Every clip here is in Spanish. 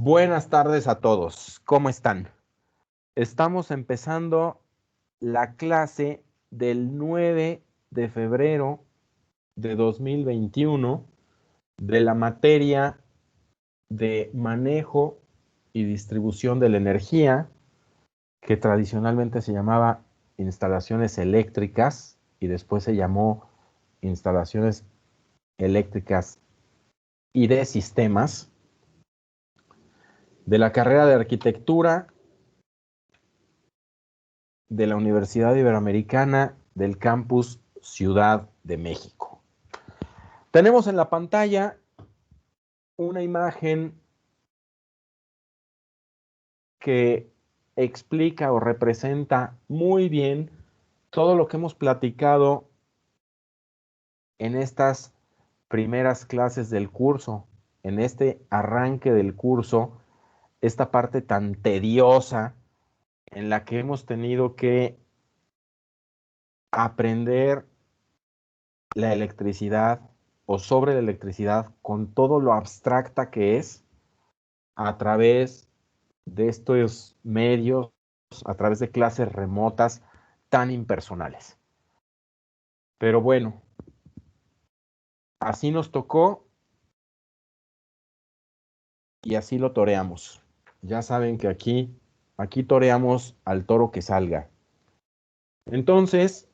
Buenas tardes a todos. ¿Cómo están? Estamos empezando la clase del 9 de febrero de 2021 de la materia de manejo y distribución de la energía, que tradicionalmente se llamaba instalaciones eléctricas y después se llamó instalaciones eléctricas y de sistemas, de la carrera de arquitectura de la Universidad Iberoamericana del campus Ciudad de México. Tenemos en la pantalla una imagen que explica o representa muy bien todo lo que hemos platicado en estas primeras clases del curso, en este arranque del curso, esta parte tan tediosa en la que hemos tenido que aprender la electricidad o sobre la electricidad con todo lo abstracta que es a través de estos medios, a través de clases remotas tan impersonales. Pero bueno, así nos tocó y así lo toreamos. Ya saben que aquí toreamos al toro que salga. Entonces,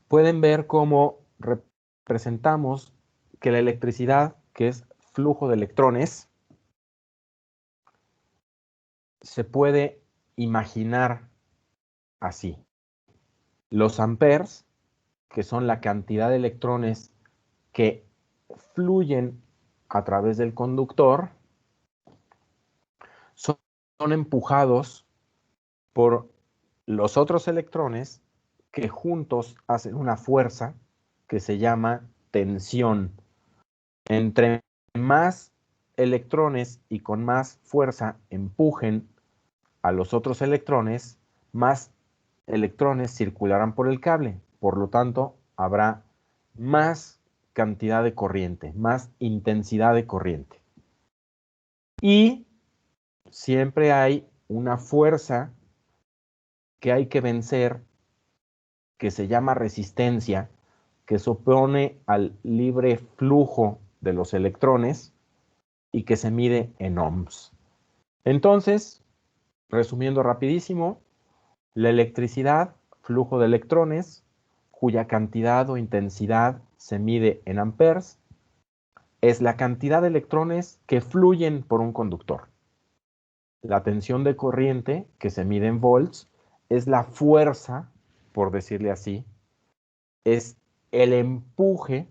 pueden ver cómo representamos que la electricidad, que es flujo de electrones, se puede imaginar así. Los amperes, que son la cantidad de electrones que fluyen a través del conductor, son empujados por los otros electrones que juntos hacen una fuerza que se llama tensión. Entre más electrones y con más fuerza empujen a los otros electrones, más electrones circularán por el cable. Por lo tanto, habrá más cantidad de corriente, más intensidad de corriente. Y siempre hay una fuerza que hay que vencer, que se llama resistencia, que se opone al libre flujo de los electrones y que se mide en ohms. Entonces, resumiendo rapidísimo, la electricidad, flujo de electrones, cuya cantidad o intensidad se mide en amperes, es la cantidad de electrones que fluyen por un conductor. La tensión de corriente, que se mide en volts, es la fuerza, por decirle así, es el empuje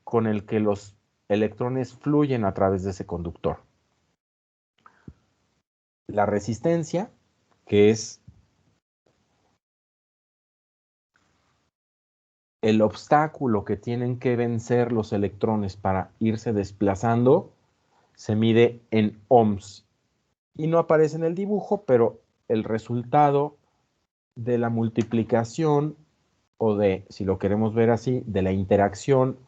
con el que los electrones fluyen a través de ese conductor. La resistencia, que es el obstáculo que tienen que vencer los electrones para irse desplazando, se mide en ohms. Y no aparece en el dibujo, pero el resultado de la multiplicación o de, si lo queremos ver así, de la interacción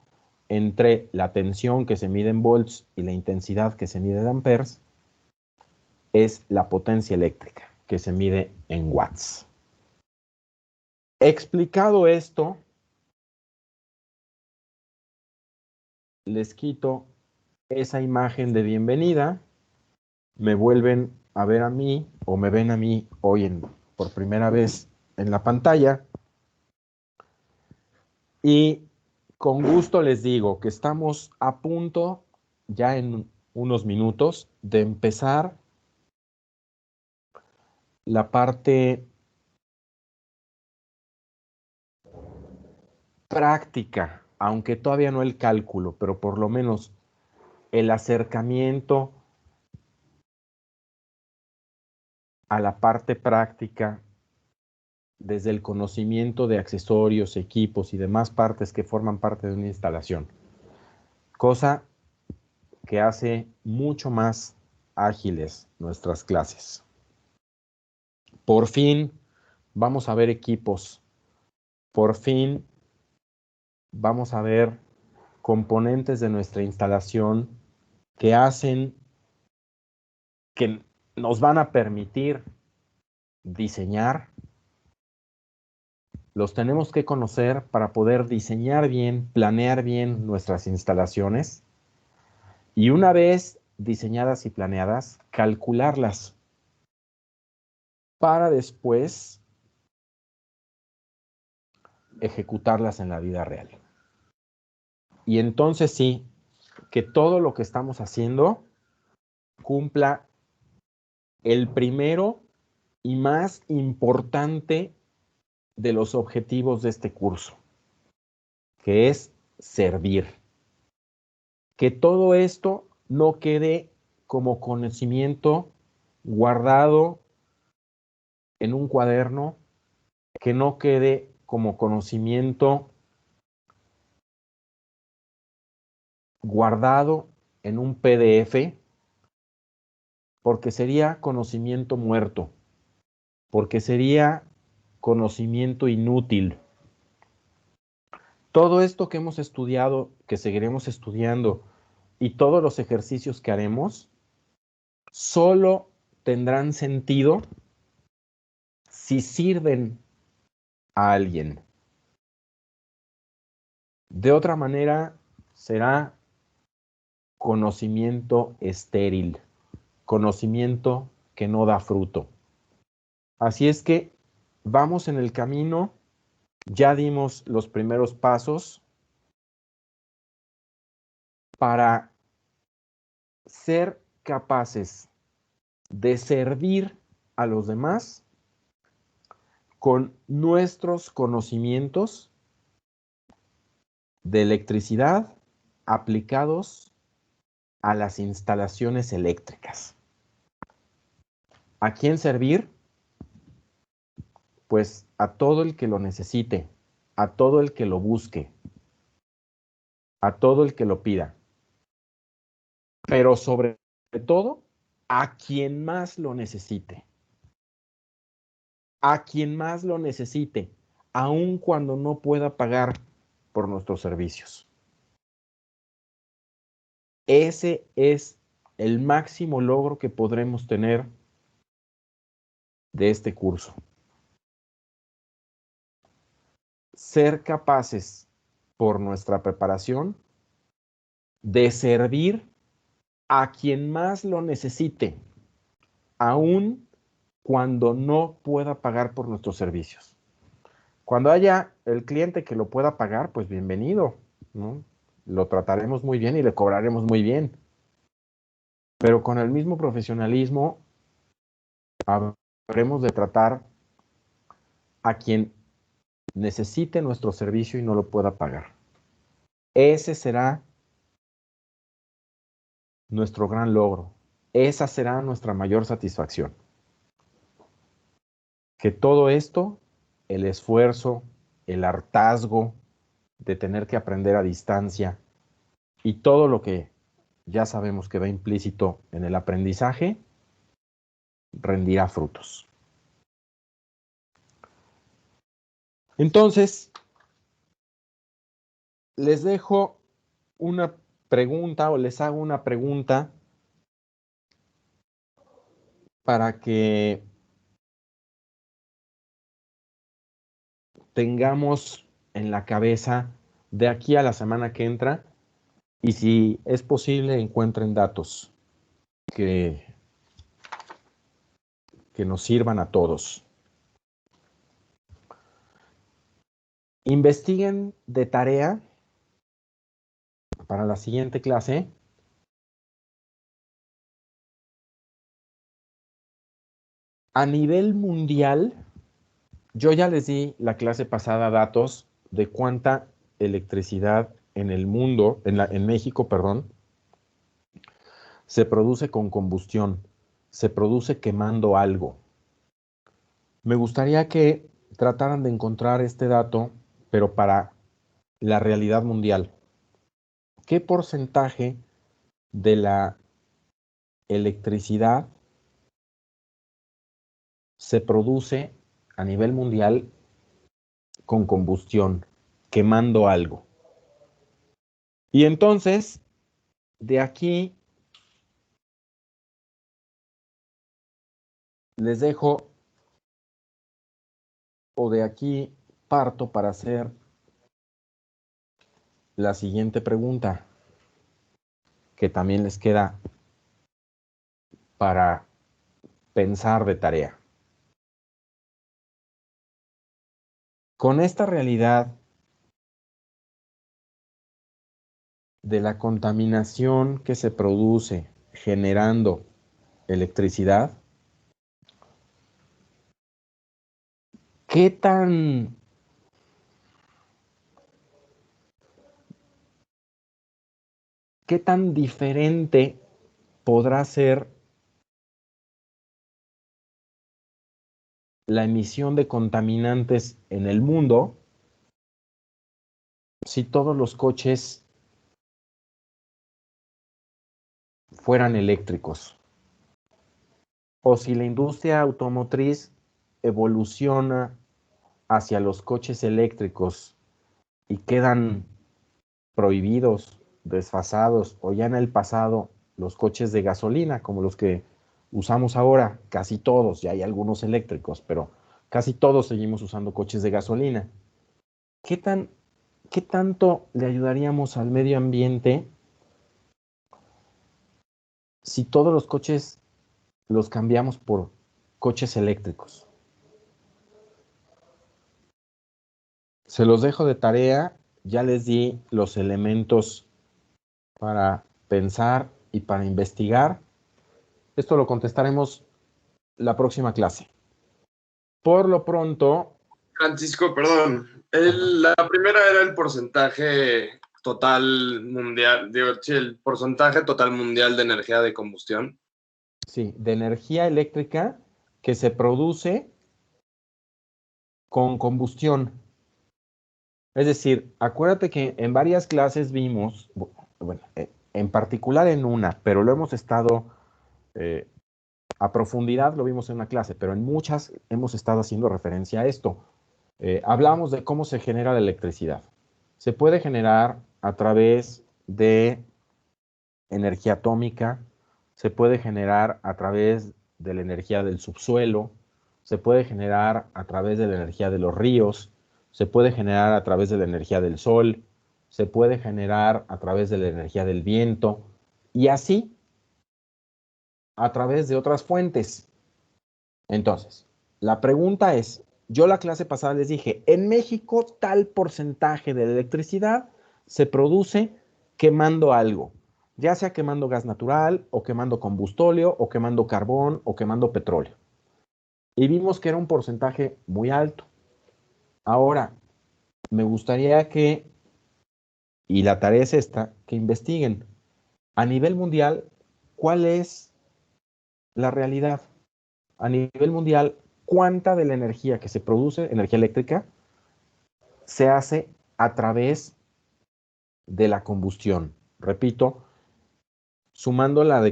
entre la tensión que se mide en volts y la intensidad que se mide en amperes, es la potencia eléctrica, que se mide en watts. Explicado esto, les quito esa imagen de bienvenida, me vuelven a ver a mí o me ven a mí hoy por primera vez en la pantalla y con gusto les digo que estamos a punto, ya en unos minutos, de empezar la parte práctica, aunque todavía no el cálculo, pero por lo menos el acercamiento a la parte práctica desde el conocimiento de accesorios, equipos y demás partes que forman parte de una instalación. Cosa que hace mucho más ágiles nuestras clases. Por fin vamos a ver equipos. Por fin vamos a ver componentes de nuestra instalación que hacen que nos van a permitir diseñar, los tenemos que conocer para poder diseñar bien, planear bien nuestras instalaciones y una vez diseñadas y planeadas, calcularlas para después ejecutarlas en la vida real. Y entonces sí, que todo lo que estamos haciendo cumpla el primero y más importante de los objetivos de este curso, que es servir. Que todo esto no quede como conocimiento guardado en un cuaderno, que no quede como conocimiento guardado en un PDF, porque sería conocimiento muerto, porque sería conocimiento inútil. Todo esto que hemos estudiado, que seguiremos estudiando, y todos los ejercicios que haremos, solo tendrán sentido si sirven a alguien. De otra manera, será conocimiento estéril, conocimiento que no da fruto. Así es que vamos en el camino, ya dimos los primeros pasos para ser capaces de servir a los demás con nuestros conocimientos de electricidad aplicados a las instalaciones eléctricas. ¿A quién servir? Pues a todo el que lo necesite, a todo el que lo busque, a todo el que lo pida. Pero sobre todo, a quien más lo necesite. A quien más lo necesite, aun cuando no pueda pagar por nuestros servicios. Ese es el máximo logro que podremos tener de este curso. Ser capaces, por nuestra preparación, de servir a quien más lo necesite, aun cuando no pueda pagar por nuestros servicios. Cuando haya el cliente que lo pueda pagar, pues bienvenido, ¿no? Lo trataremos muy bien y le cobraremos muy bien. Pero con el mismo profesionalismo habremos de tratar a quien necesite nuestro servicio y no lo pueda pagar. Ese será nuestro gran logro. Esa será nuestra mayor satisfacción. Que todo esto, el esfuerzo, el hartazgo de tener que aprender a distancia y todo lo que ya sabemos que va implícito en el aprendizaje, rendirá frutos. Entonces, les dejo una pregunta o les hago una pregunta para que tengamos en la cabeza de aquí a la semana que entra y si es posible encuentren datos que nos sirvan a todos. Investiguen de tarea para la siguiente clase a nivel mundial. Yo ya les di la clase pasada datos de cuánta electricidad en el mundo, en México, perdón, se produce con combustión, se produce quemando algo. Me gustaría que trataran de encontrar este dato, pero para la realidad mundial. ¿Qué porcentaje de la electricidad se produce a nivel mundial con combustión, quemando algo? Y entonces, de aquí les dejo, o de aquí parto para hacer la siguiente pregunta, que también les queda para pensar de tarea. Con esta realidad de la contaminación que se produce generando electricidad, ¿qué tan diferente podrá ser la emisión de contaminantes en el mundo si todos los coches fueran eléctricos? O si la industria automotriz evoluciona hacia los coches eléctricos y quedan prohibidos, desfasados o ya en el pasado los coches de gasolina como los que usamos ahora, casi todos, ya hay algunos eléctricos, pero casi todos seguimos usando coches de gasolina. ¿Qué tanto le ayudaríamos al medio ambiente si todos los coches los cambiamos por coches eléctricos? Se los dejo de tarea, ya les di los elementos para pensar y para investigar. Esto lo contestaremos la próxima clase. Por lo pronto... Francisco, perdón. La primera era el porcentaje total mundial, digo, sí, el porcentaje total mundial de energía de combustión. Sí, de energía eléctrica que se produce con combustión. Es decir, acuérdate que en varias clases vimos, bueno, en particular en una, pero lo hemos estado a profundidad, lo vimos en una clase, pero en muchas hemos estado haciendo referencia a esto. Hablamos de cómo se genera la electricidad. Se puede generar a través de energía atómica, se puede generar a través de la energía del subsuelo, se puede generar a través de la energía de los ríos, se puede generar a través de la energía del sol, se puede generar a través de la energía del viento y así a través de otras fuentes. Entonces, la pregunta es, yo la clase pasada les dije, en México tal porcentaje de electricidad se produce quemando algo, ya sea quemando gas natural o quemando combustóleo o quemando carbón o quemando petróleo. Y vimos que era un porcentaje muy alto. Ahora, me gustaría que, y la tarea es esta, que investiguen a nivel mundial cuál es la realidad. A nivel mundial, cuánta de la energía que se produce, energía eléctrica, se hace a través de la combustión. Repito, sumando la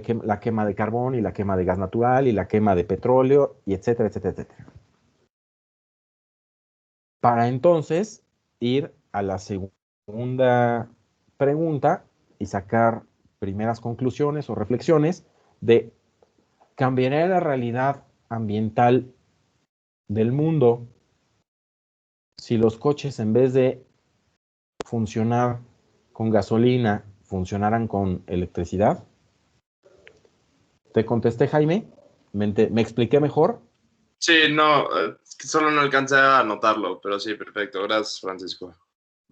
quema de carbón y la quema de gas natural y la quema de petróleo y etcétera, etcétera, etcétera. Para entonces ir a la segunda pregunta y sacar primeras conclusiones o reflexiones de ¿cambiará la realidad ambiental del mundo si los coches en vez de funcionar con gasolina funcionaran con electricidad? ¿Te contesté, Jaime? ¿Me expliqué mejor? Sí, no, solo no alcancé a anotarlo, pero sí, perfecto. Gracias, Francisco.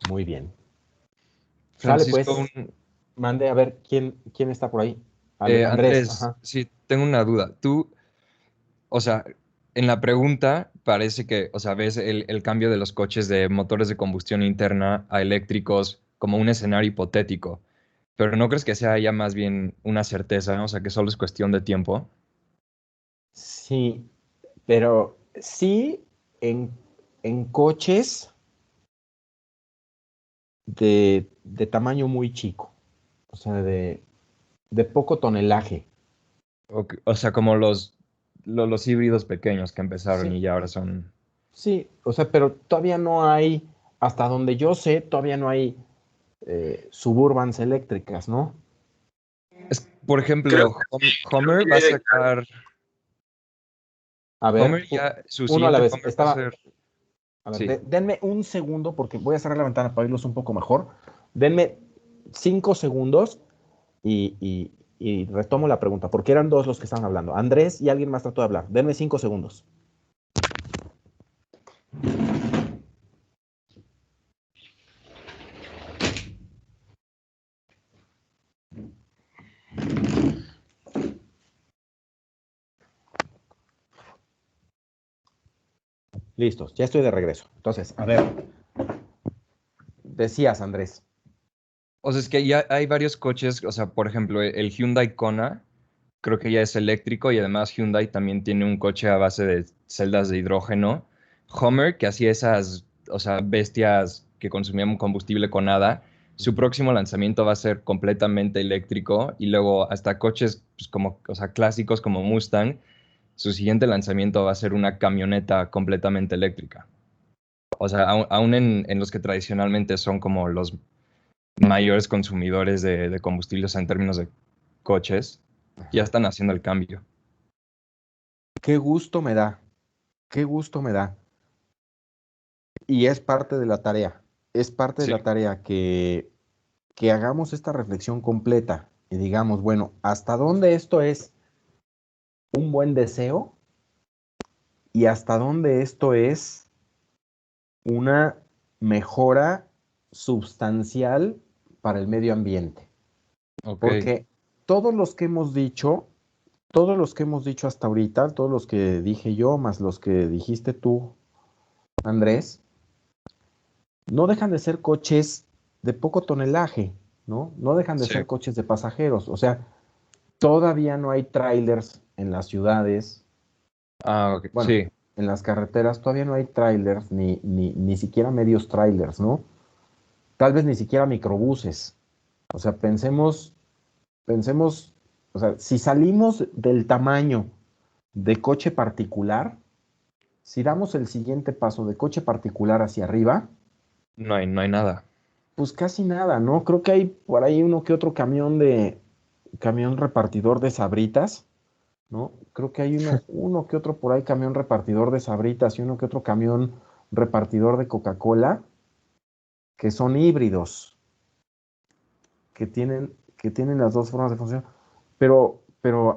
Muy bien. Sale Francisco, pues, mande a ver quién está por ahí. Andrés, Andrés, ajá. sí, tengo una duda. Tú, o sea, en la pregunta parece que, o sea, ves el cambio de los coches de motores de combustión interna a eléctricos como un escenario hipotético, pero ¿no crees que sea ya más bien una certeza, ¿no? O sea, que solo es cuestión de tiempo? Sí, pero sí en coches de tamaño muy chico, o sea, de poco tonelaje. O sea, como los híbridos pequeños que empezaron Sí, y ya ahora son... sí, o sea, pero todavía no hay, hasta donde yo sé, todavía no hay suburbans eléctricas, ¿no? Por Creo ejemplo, creo Homer que va a hay de sacar... A ver, Homer ya, su uno a la siguiente vez. Homer va a ser. A ver, Sí. denme un segundo porque voy a cerrar la ventana para oírlos un poco mejor. Denme 5 segundos y retomo la pregunta, porque eran dos los que estaban hablando. Andrés y alguien más trató de hablar. Denme 5 segundos. Listos, ya estoy de regreso. Entonces, a ver, decías, Andrés. O sea, es que ya hay varios coches, o sea, por ejemplo, el Hyundai Kona, creo que ya es eléctrico y además Hyundai también tiene un coche a base de celdas de hidrógeno. Homer, que hacía esas, o sea, bestias que consumían combustible con nada, su próximo lanzamiento va a ser completamente eléctrico y luego hasta coches pues, como, o sea, clásicos como Mustang, su siguiente lanzamiento va a ser una camioneta completamente eléctrica. O sea, aún en los que tradicionalmente son como los mayores consumidores de combustibles en términos de coches, ya están haciendo el cambio. Qué gusto me da, qué gusto me da. Y es parte de la tarea, es parte de Sí, la tarea que hagamos esta reflexión completa y digamos, bueno, ¿hasta dónde esto es un buen deseo y hasta dónde esto es una mejora sustancial para el medio ambiente? ok. Porque todos los que hemos dicho, todos los que hemos dicho hasta ahorita, todos los que dije yo, más los que dijiste tú, Andrés, no dejan de ser coches de poco tonelaje, ¿no? No dejan de Sí. ser coches de pasajeros. O sea, todavía no hay trailers en las ciudades, Ah, ok. bueno, Sí, en las carreteras todavía no hay trailers, ni siquiera medios trailers, ¿no? Tal vez ni siquiera microbuses. O sea, pensemos, o sea, si salimos del tamaño de coche particular, si damos el siguiente paso de coche particular hacia arriba, no hay nada. pues casi nada, ¿no? Creo que hay por ahí uno que otro camión repartidor de Sabritas, ¿no? Creo que hay uno que otro por ahí camión repartidor de Sabritas y uno que otro camión repartidor de Coca-Cola, que son híbridos, que tienen las dos formas de función, pero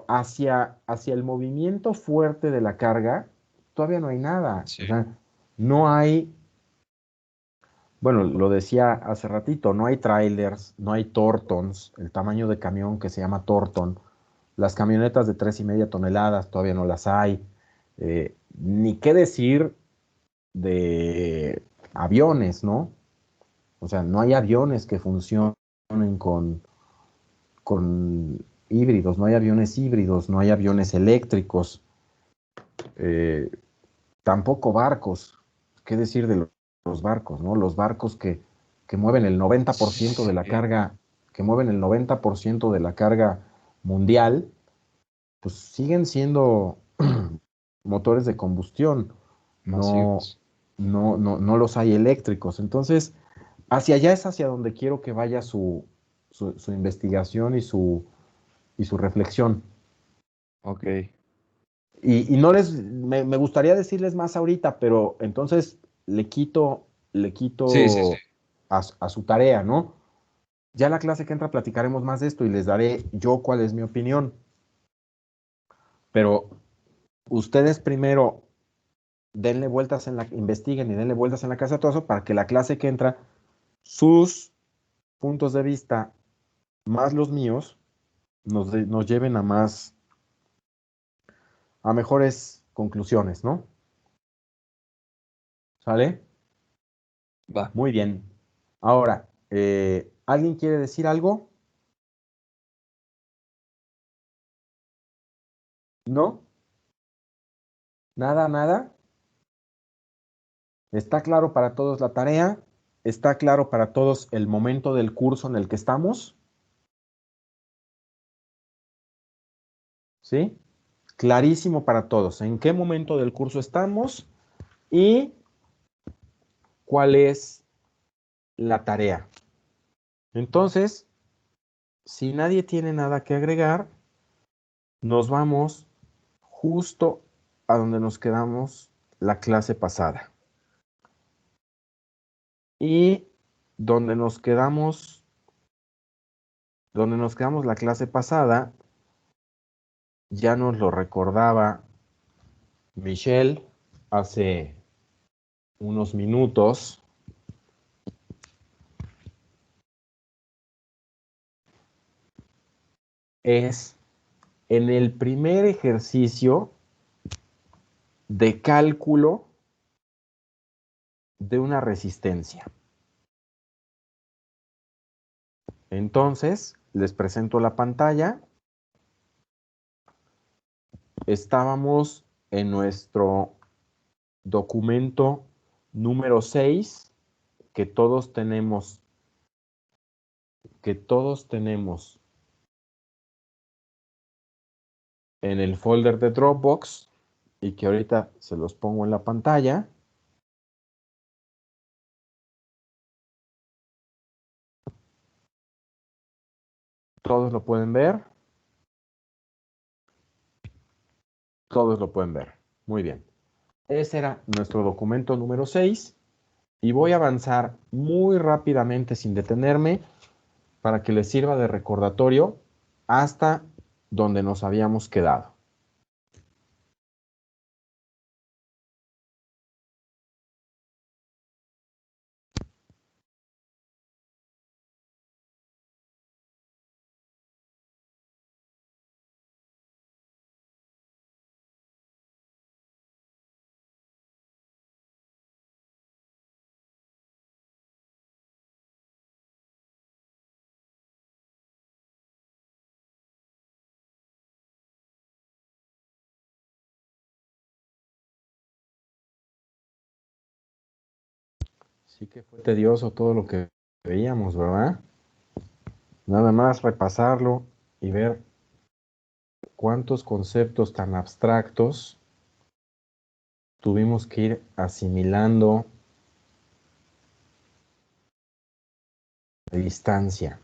hacia el movimiento fuerte de la carga, todavía no hay nada. Sí. O sea, no hay, bueno, lo decía hace ratito, no hay trailers, no hay Tortons, el tamaño de camión que se llama Torton. Las camionetas de 3,5 toneladas todavía no las hay. Ni qué decir de aviones, ¿no? O sea, no hay aviones que funcionen con híbridos, no hay aviones híbridos, no hay aviones eléctricos, eh, tampoco barcos. ¿Qué decir de los barcos, ¿no? Los barcos que mueven el 90% de la Sí, carga, que mueven el 90% de la carga mundial, pues siguen siendo motores de combustión, no, masivos. no los hay eléctricos. Entonces, hacia allá es hacia donde quiero que vaya su investigación y su reflexión. Ok. Y no me gustaría decirles más ahorita, pero entonces le Sí, sí, sí. quito a su tarea, ¿no? Ya la clase que entra platicaremos más de esto y les daré yo cuál es mi opinión. Pero ustedes primero denle vueltas investiguen y denle vueltas en la casa a todo eso para que la clase que entra, sus puntos de vista más los míos, nos lleven a mejores conclusiones, ¿no? ¿Sale? Va. Muy bien. Ahora, ¿alguien quiere decir algo? ¿No? ¿Nada, nada? ¿Está claro para todos la tarea? ¿Está claro para todos el momento del curso en el que estamos? ¿Sí? Clarísimo para todos. ¿En qué momento del curso estamos? Y cuál es la tarea. Entonces, si nadie tiene nada que agregar, nos vamos justo a donde nos quedamos la clase pasada. Y donde nos quedamos la clase pasada, ya nos lo recordaba Michelle hace unos minutos. Es en el primer ejercicio de cálculo de una resistencia. Entonces, les presento la pantalla. Estábamos en nuestro documento número 6, que todos tenemos en el folder de Dropbox y que ahorita se los pongo en la pantalla. Todos lo pueden ver. Todos lo pueden ver. Muy bien. Ese era nuestro documento número 6 y voy a avanzar muy rápidamente sin detenerme para que les sirva de recordatorio hasta donde nos habíamos quedado. Sí que fue tedioso todo lo que veíamos, ¿verdad? Nada más repasarlo y ver cuántos conceptos tan abstractos tuvimos que ir asimilando a distancia.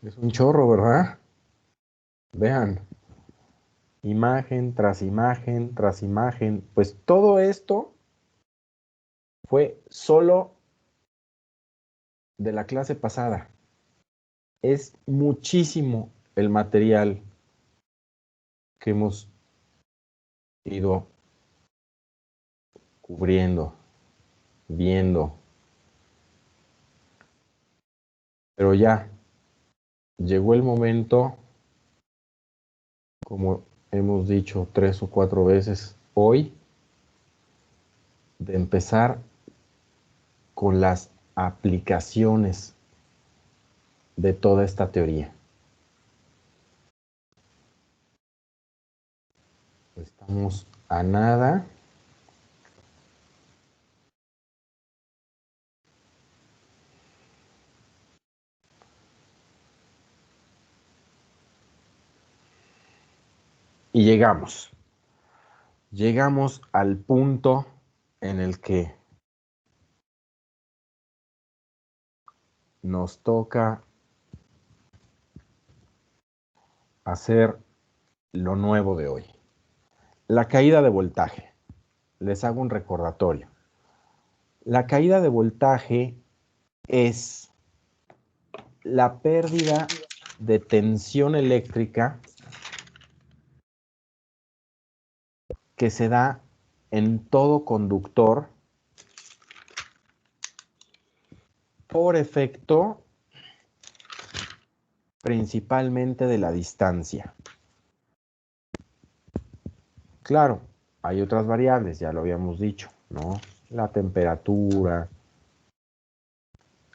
Es un chorro, ¿verdad? Vean, imagen tras imagen tras imagen. Pues todo esto fue solo de la clase pasada. Es muchísimo el material que hemos ido cubriendo, viendo. Pero ya llegó el momento, como hemos dicho 3 o 4 veces hoy, de empezar con las aplicaciones de toda esta teoría. Estamos a nada. Y llegamos al punto en el que nos toca hacer lo nuevo de hoy. La caída de voltaje. Les hago un recordatorio. La caída de voltaje es la pérdida de tensión eléctrica que se da en todo conductor por efecto principalmente de la distancia. Claro, hay otras variables, ya lo habíamos dicho, ¿no? La temperatura,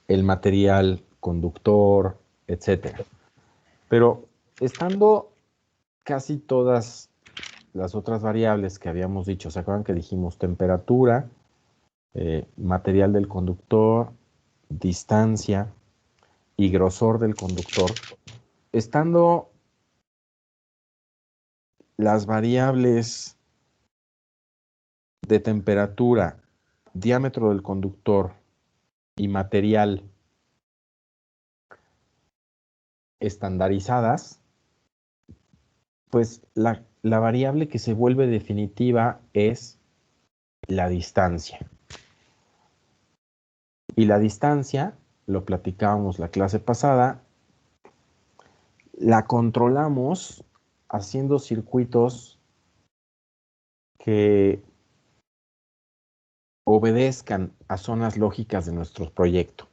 el material conductor, etcétera. Pero estando casi todas las otras variables que habíamos dicho, ¿se acuerdan que dijimos temperatura, material del conductor, distancia y grosor del conductor, estando las variables de temperatura, diámetro del conductor y material estandarizadas, pues la variable que se vuelve definitiva es la distancia. Y la distancia, lo platicábamos la clase pasada, la controlamos haciendo circuitos que obedezcan a zonas lógicas de nuestro proyecto.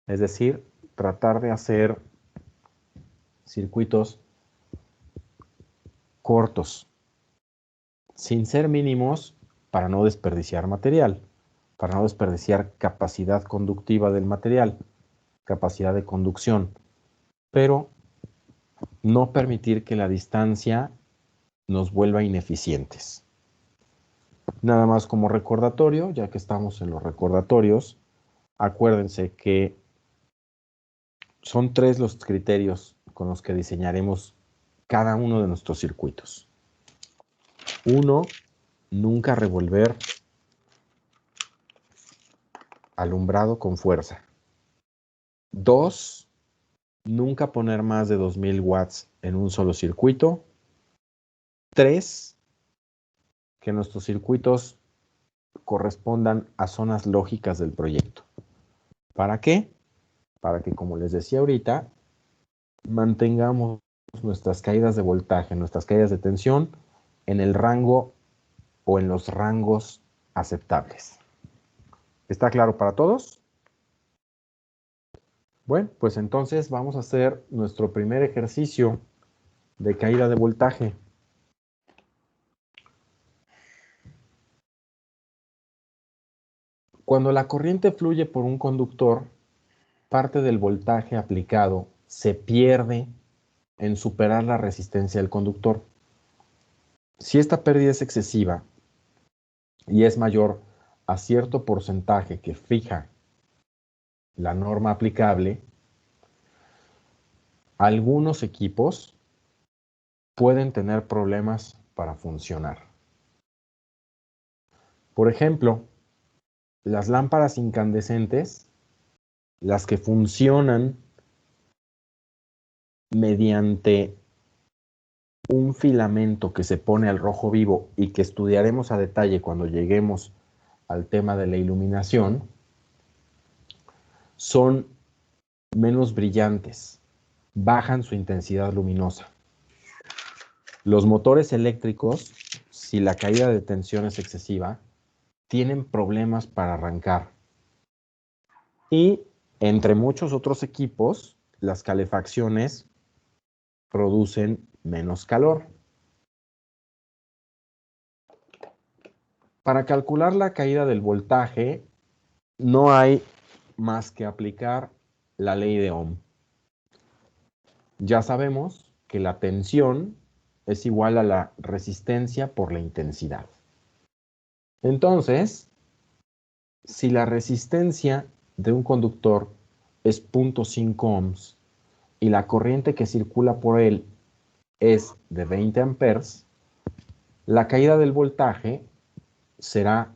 Es decir, tratar de hacer circuitos cortos, sin ser mínimos, para no desperdiciar material, para no desperdiciar capacidad conductiva del material, capacidad de conducción, pero no permitir que la distancia nos vuelva ineficientes. Nada más como recordatorio, ya que estamos en los recordatorios, acuérdense que son 3 los criterios con los que diseñaremos cada uno de nuestros circuitos. 1, nunca revolver alumbrado con fuerza. 2, nunca poner más de 2000 watts en un solo circuito. 3, que nuestros circuitos correspondan a zonas lógicas del proyecto. ¿Para qué? Para que, como les decía ahorita, mantengamos nuestras caídas de voltaje, nuestras caídas de tensión en el rango o en los rangos aceptables. ¿Está claro para todos? Bueno, pues entonces vamos a hacer nuestro primer ejercicio de caída de voltaje. Cuando la corriente fluye por un conductor, parte del voltaje aplicado se pierde en superar la resistencia del conductor. Si esta pérdida es excesiva y es mayor a cierto porcentaje que fija la norma aplicable, algunos equipos pueden tener problemas para funcionar. Por ejemplo, las lámparas incandescentes, las que funcionan mediante un filamento que se pone al rojo vivo y que estudiaremos a detalle cuando lleguemos al tema de la iluminación, son menos brillantes, bajan su intensidad luminosa. Los motores eléctricos, si la caída de tensión es excesiva, tienen problemas para arrancar. Y entre muchos otros equipos, las calefacciones producen menos calor. Para calcular la caída del voltaje, no hay más que aplicar la ley de Ohm. Ya sabemos que la tensión es igual a la resistencia por la intensidad. Entonces, si la resistencia de un conductor es 0.5 ohms y la corriente que circula por él es de 20 amperes, la caída del voltaje será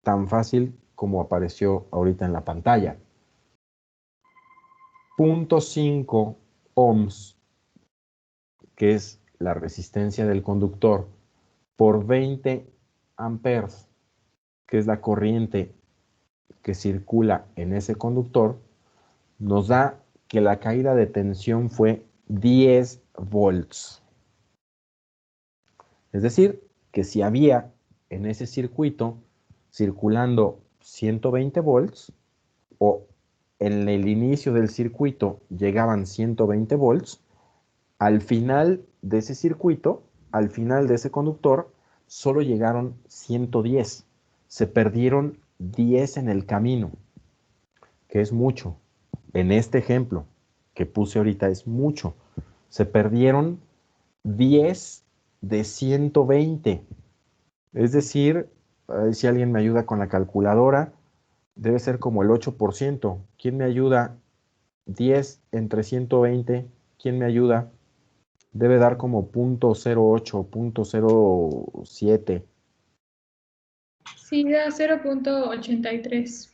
tan fácil como apareció ahorita en la pantalla. 0.5 ohms, que es la resistencia del conductor, por 20 amperes, que es la corriente que circula en ese conductor, nos da que la caída de tensión fue 10 volts. Es decir, que si había en ese circuito circulando 120 volts o en el inicio del circuito llegaban 120 volts, al final de ese circuito, al final de ese conductor, solo llegaron 110. Se perdieron 10 en el camino, que es mucho. En este ejemplo que puse ahorita es mucho. Se perdieron 10 de 120. Es decir, Ahí si alguien me ayuda con la calculadora, debe ser como el 8%. ¿Quién me ayuda? 10 entre 120. ¿Quién me ayuda? Debe dar como 0.08, 0.07. Sí, da 0.83.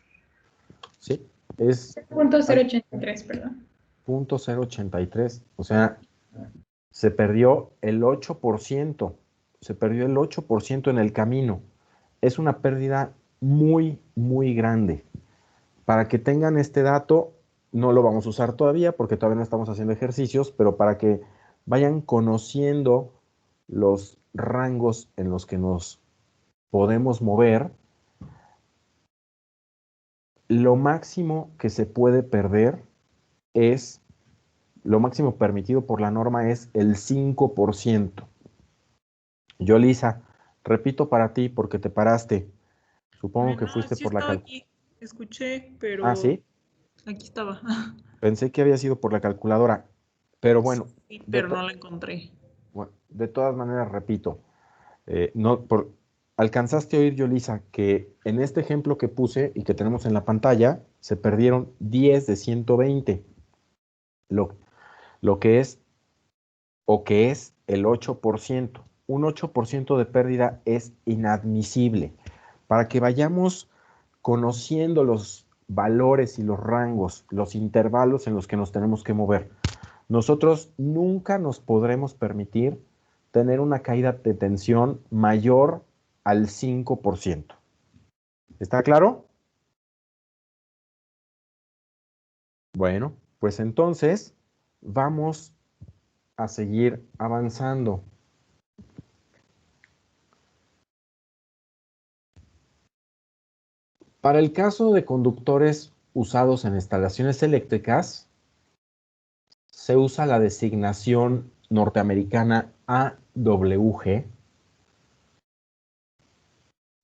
Sí, es 0.083, perdón. 0.083. O sea, se perdió el 8%. Se perdió el 8% en el camino. Es una pérdida muy, muy grande. Para que tengan este dato, no lo vamos a usar todavía porque todavía no estamos haciendo ejercicios, pero para que vayan conociendo los rangos en los que nos podemos mover, lo máximo que se puede perder es, lo máximo permitido por la norma es el 5%. Yo, Lisa, repito para ti porque te paraste. Supongo que No, fuiste sí por la estaba calculadora. aquí, escuché, Ah, pero ¿sí? aquí estaba. Pensé que había sido por la calculadora. Pero bueno, Sí, de, pero to- no la encontré. bueno, de todas maneras, repito, no, alcanzaste a oír, Yolisa, que en este ejemplo que puse y que tenemos en la pantalla, se perdieron 10 de 120, lo, lo que es, o que es el 8%. Un 8% de pérdida es inadmisible. Para que vayamos conociendo los valores y los rangos, los intervalos en los que nos tenemos que mover. Nosotros nunca nos podremos permitir tener una caída de tensión mayor al 5%. ¿Está claro? Bueno, pues entonces vamos a seguir avanzando. Para el caso de conductores usados en instalaciones eléctricas, se usa la designación norteamericana AWG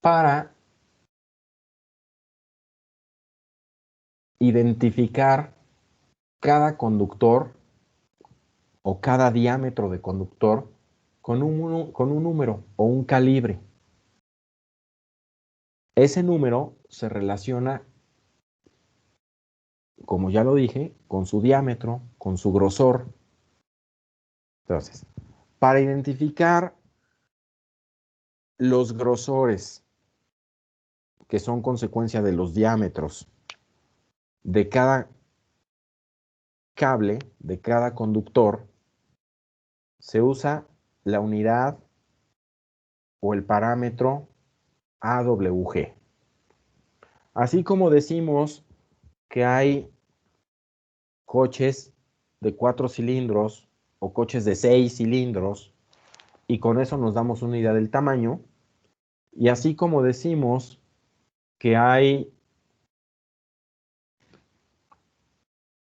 para identificar cada conductor o cada diámetro de conductor con un número o un calibre. Ese número se relaciona, como ya lo dije, con su diámetro, con su grosor. Entonces, para identificar los grosores que son consecuencia de los diámetros de cada cable, de cada conductor, se usa la unidad o el parámetro AWG. Así como decimos que hay coches de 4 cilindros o coches de 6 cilindros y con eso nos damos una idea del tamaño. Y así como decimos que hay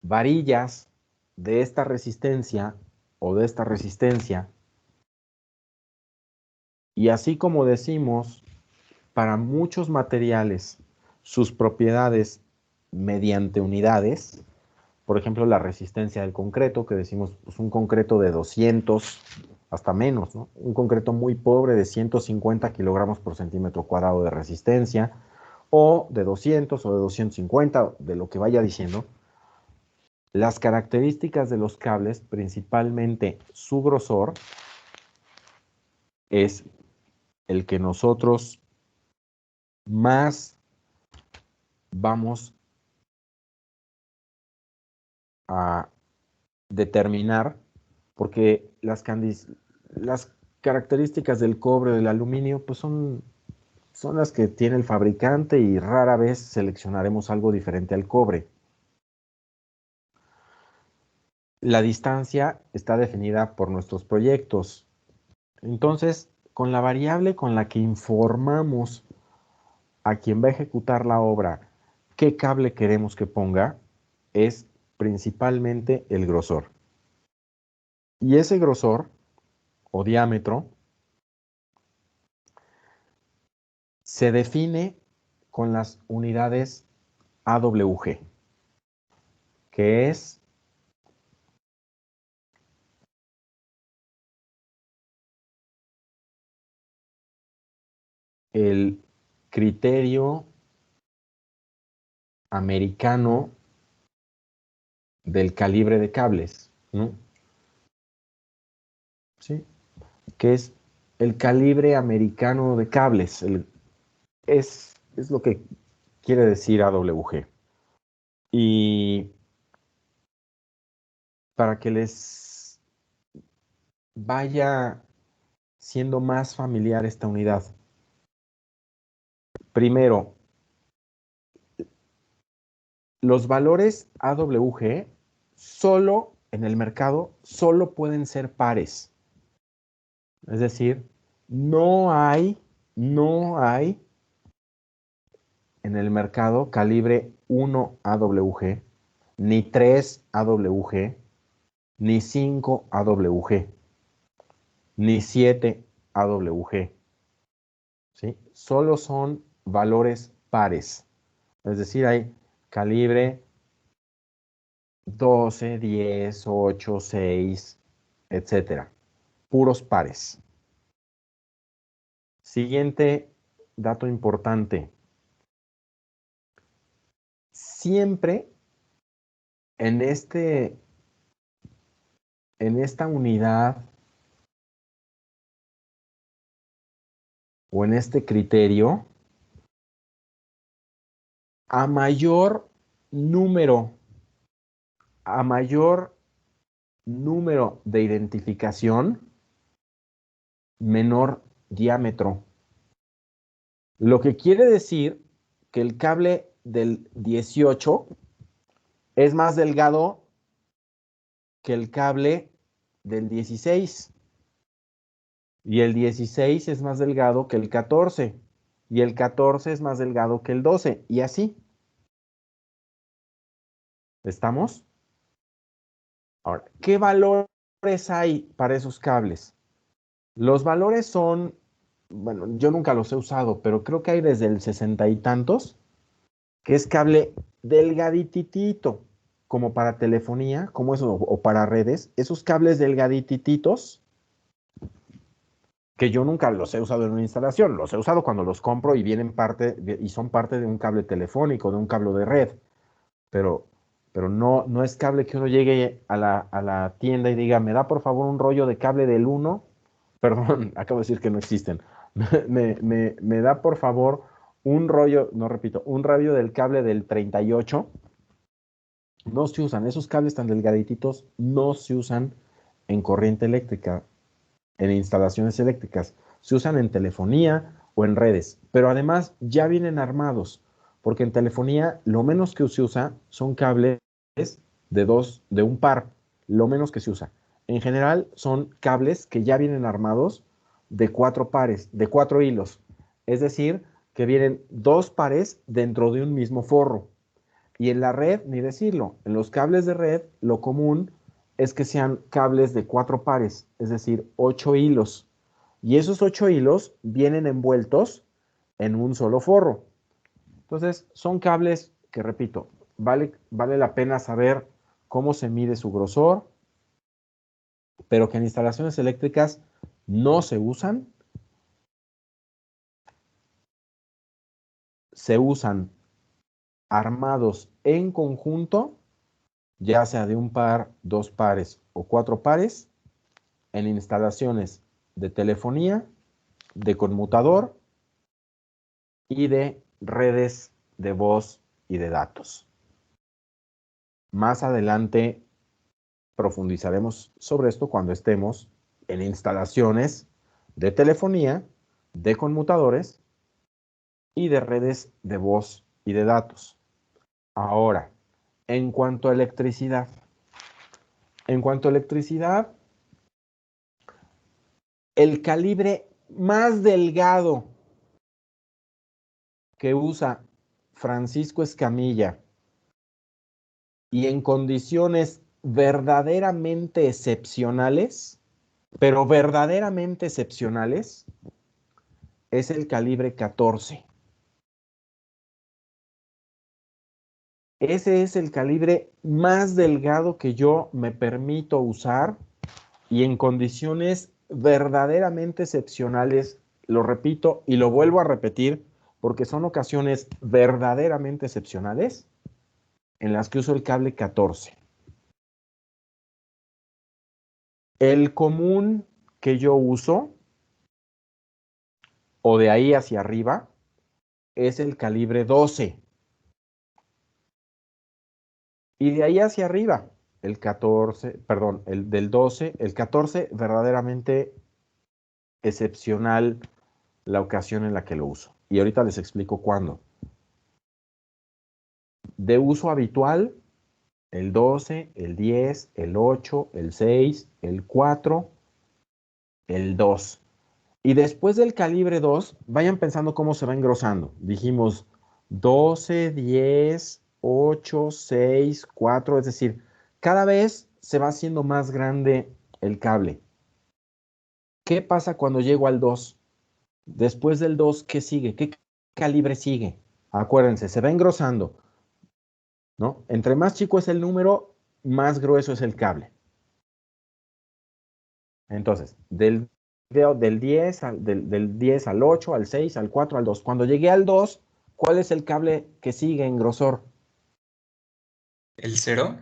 varillas de esta resistencia o de esta resistencia, y así como decimos para muchos materiales sus propiedades mediante unidades, por ejemplo, la resistencia del concreto, que decimos pues, un concreto de 200, hasta menos, ¿no? Un concreto muy pobre de 150 kilogramos por centímetro cuadrado de resistencia, o de 200 o de 250, de lo que vaya diciendo. Las características de los cables, principalmente su grosor, es el que nosotros más vamos a determinar, porque las características del cobre o del aluminio pues son las que tiene el fabricante y rara vez seleccionaremos algo diferente al cobre. La distancia está definida por nuestros proyectos. Entonces, con la variable con la que informamos a quien va a ejecutar la obra qué cable queremos que ponga, es principalmente el grosor. Y ese grosor o diámetro se define con las unidades AWG, que es el criterio americano del calibre de cables, ¿no? ¿Sí? Que es el calibre americano de cables. Es lo que quiere decir AWG. Y para que les vaya siendo más familiar esta unidad. Primero, los valores AWG solo en el mercado solo pueden ser pares. Es decir, no hay en el mercado calibre 1 AWG, ni 3 AWG, ni 5 AWG, ni 7 AWG. ¿Sí? Solo son valores pares. Es decir, hay calibre 12, 10, 8, 6, etcétera. Puros pares. Siguiente dato importante. Siempre en esta unidad o en este criterio, a mayor número de identificación, menor diámetro. Lo que quiere decir que el cable del 18 es más delgado que el cable del 16. Y el 16 es más delgado que el 14. Y el 14 es más delgado que el 12. Y así. ¿Estamos? Ahora, ¿qué valores hay para esos cables? Los valores son, bueno, yo nunca los he usado, pero creo que hay desde el 60 y tantos, que es cable delgadititito, como para telefonía, como eso, o para redes. Esos cables delgaditititos, que yo nunca los he usado en una instalación, los he usado cuando los compro y vienen y son parte de un cable telefónico, de un cable de red, pero no es cable que uno llegue a la tienda y diga, me da por favor un rollo de cable del 1, perdón, acabo de decir que no existen, me da por favor un rollo, no repito, un radio del cable del 38, no se usan, esos cables tan delgadititos no se usan en corriente eléctrica, en instalaciones eléctricas, se usan en telefonía o en redes, pero además ya vienen armados, porque en telefonía lo menos que se usa son cables de un par, lo menos que se usa. En general son cables que ya vienen armados de 4 pares, de 4 hilos, es decir, que vienen 2 pares dentro de un mismo forro. Y en la red, ni decirlo, en los cables de red, lo común es que sean cables de 4 pares, es decir, 8 hilos. Y esos 8 hilos vienen envueltos en un solo forro. Entonces, son cables que, repito, vale la pena saber cómo se mide su grosor, pero que en instalaciones eléctricas no se usan. Se usan armados en conjunto, ya sea de un par, 2 pares o 4 pares, en instalaciones de telefonía, de conmutador y de redes de voz y de datos. Más adelante profundizaremos sobre esto cuando estemos en instalaciones de telefonía, de conmutadores y de redes de voz y de datos. Ahora, en cuanto a electricidad, el calibre más delgado que usa Francisco Escamilla y en condiciones verdaderamente excepcionales, pero verdaderamente excepcionales, es el calibre 14. Ese es el calibre más delgado que yo me permito usar y en condiciones verdaderamente excepcionales, lo repito y lo vuelvo a repetir porque son ocasiones verdaderamente excepcionales en las que uso el cable 14. El común que yo uso, o de ahí hacia arriba, es el calibre 12. Y de ahí hacia arriba, el 14, perdón, el del 12, el 14, verdaderamente excepcional la ocasión en la que lo uso. Y ahorita les explico cuándo. De uso habitual, el 12, el 10, el 8, el 6, el 4, el 2. Y después del calibre 2, vayan pensando cómo se va engrosando. Dijimos 12, 10, 8, 6, 4, es decir, cada vez se va haciendo más grande el cable. ¿Qué pasa cuando llego al 2? Después del 2, ¿qué sigue? ¿Qué calibre sigue? Acuérdense, se va engrosando, ¿no? Entre más chico es el número, más grueso es el cable. Entonces, del 10 al 8, al 6, al 4, al 2. Cuando llegué al 2, ¿cuál es el cable que sigue en grosor? ¿El 0?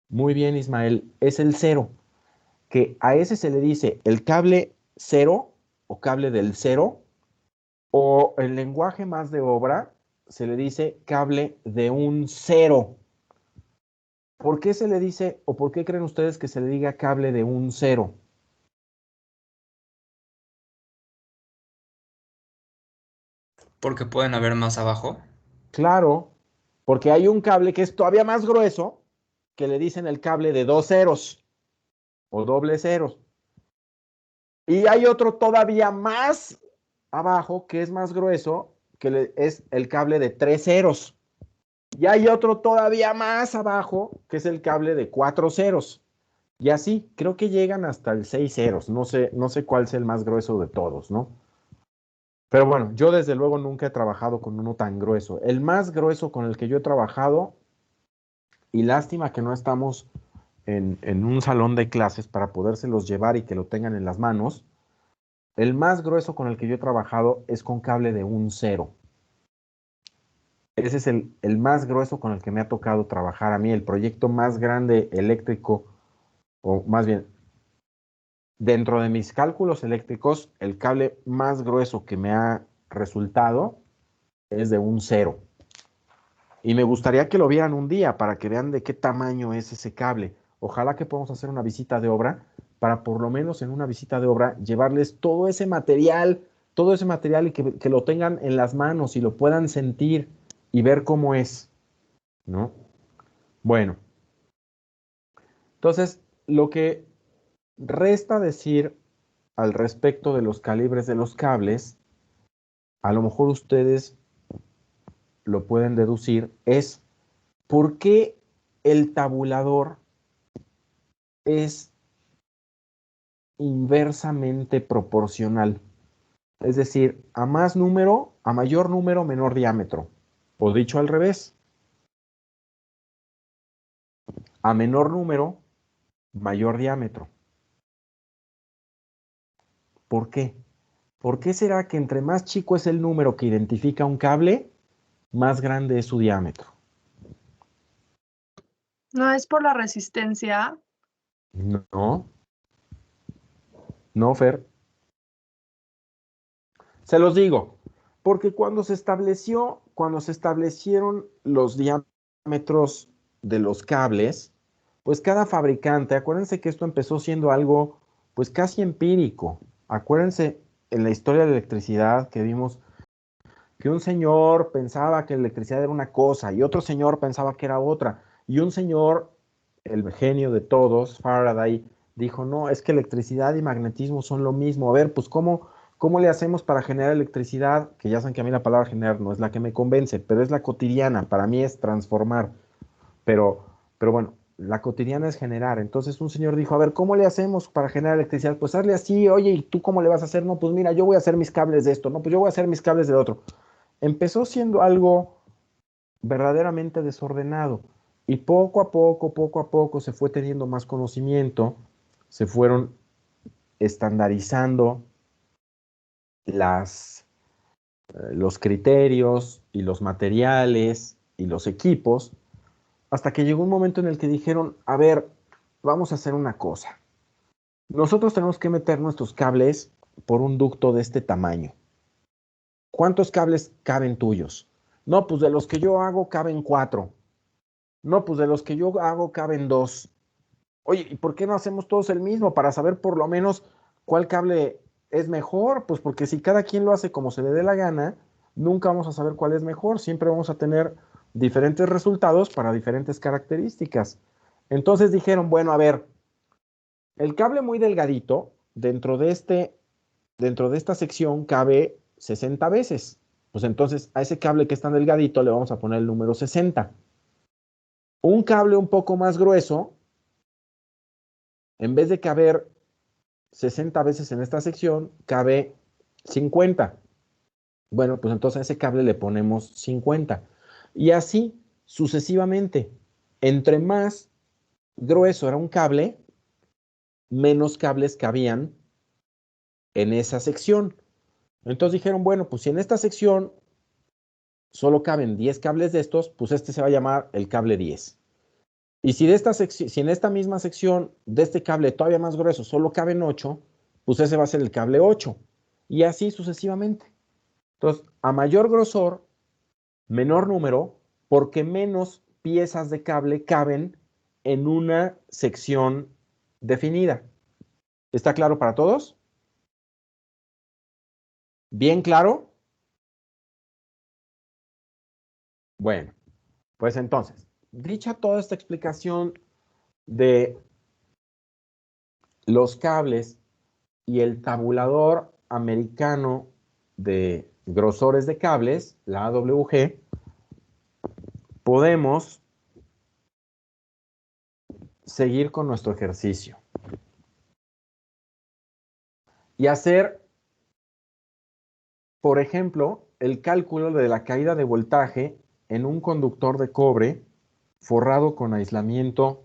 Muy bien, Ismael, es el 0, que a ese se le dice el cable 0 o cable del 0, o el lenguaje más de obra se le dice cable de un 0. ¿Por qué se le dice, o por qué creen ustedes que se le diga cable de un 0? Porque pueden haber más abajo. Claro, porque hay un cable que es todavía más grueso, que le dicen el cable de 2 ceros o doble ceros. Y hay otro todavía más abajo, que es más grueso, que es el cable de 3 ceros. Y hay otro todavía más abajo, que es el cable de 4 ceros. Y así, creo que llegan hasta el 6 ceros. No sé cuál es el más grueso de todos, ¿no? Pero bueno, yo desde luego nunca he trabajado con uno tan grueso. El más grueso con el que yo he trabajado, y lástima que no estamos en un salón de clases para podérselos llevar y que lo tengan en las manos, el más grueso con el que yo he trabajado es con cable de un 0. Ese es el más grueso con el que me ha tocado trabajar a mí, el proyecto más grande eléctrico, o más bien, dentro de mis cálculos eléctricos, el cable más grueso que me ha resultado es de un 0. Y me gustaría que lo vieran un día para que vean de qué tamaño es ese cable. Ojalá que podamos hacer una visita de obra para por lo menos en una visita de obra llevarles todo ese material y que lo tengan en las manos y lo puedan sentir y ver cómo es, ¿no? Bueno, entonces lo que resta decir al respecto de los calibres de los cables, a lo mejor ustedes lo pueden deducir, es por qué el tabulador es inversamente proporcional. Es decir, a mayor número, menor diámetro. O dicho al revés, a menor número, mayor diámetro. ¿Por qué? ¿Por qué será que entre más chico es el número que identifica un cable, más grande es su diámetro? ¿No es por la resistencia? No, no, Fer. Se los digo, porque cuando se establecieron los diámetros de los cables, pues cada fabricante, acuérdense que esto empezó siendo algo pues casi empírico. Acuérdense en la historia de la electricidad que vimos que un señor pensaba que la electricidad era una cosa y otro señor pensaba que era otra. Y un señor, el genio de todos, Faraday, dijo, no, es que electricidad y magnetismo son lo mismo. A ver, pues ¿cómo le hacemos para generar electricidad? Que ya saben que a mí la palabra generar no es la que me convence, pero es la cotidiana. Para mí es transformar. Pero bueno, la cotidiana es generar. Entonces un señor dijo, a ver, ¿cómo le hacemos para generar electricidad? Pues hazle así, oye, ¿y tú cómo le vas a hacer? No, pues mira, yo voy a hacer mis cables de esto. No, pues yo voy a hacer mis cables del otro. Empezó siendo algo verdaderamente desordenado y poco a poco se fue teniendo más conocimiento, se fueron estandarizando los criterios y los materiales y los equipos, hasta que llegó un momento en el que dijeron, a ver, vamos a hacer una cosa. Nosotros tenemos que meter nuestros cables por un ducto de este tamaño. ¿Cuántos cables caben tuyos? No, pues de los que yo hago caben 4. No, pues de los que yo hago caben 2. Oye, ¿y por qué no hacemos todos el mismo para saber por lo menos cuál cable es mejor? Pues porque si cada quien lo hace como se le dé la gana, nunca vamos a saber cuál es mejor. Siempre vamos a tener diferentes resultados para diferentes características. Entonces dijeron, bueno, a ver, el cable muy delgadito dentro de esta sección cabe 60 veces. Pues entonces a ese cable que es tan delgadito le vamos a poner el número 60. Un cable un poco más grueso, en vez de caber 60 veces en esta sección, cabe 50. Bueno, pues entonces a ese cable le ponemos 50. Y así sucesivamente. Entre más grueso era un cable, menos cables cabían en esa sección. Entonces dijeron, bueno, pues si en esta sección solo caben 10 cables de estos, pues este se va a llamar el cable 10. Y si en esta misma sección de este cable todavía más grueso solo caben 8, pues ese va a ser el cable 8. Y así sucesivamente. Entonces, a mayor grosor, menor número, porque menos piezas de cable caben en una sección definida. ¿Está claro para todos? ¿Bien claro? Bueno, pues entonces, dicha toda esta explicación de los cables y el tabulador americano de grosores de cables, la AWG, podemos seguir con nuestro ejercicio y hacer, por ejemplo, el cálculo de la caída de voltaje en un conductor de cobre forrado con aislamiento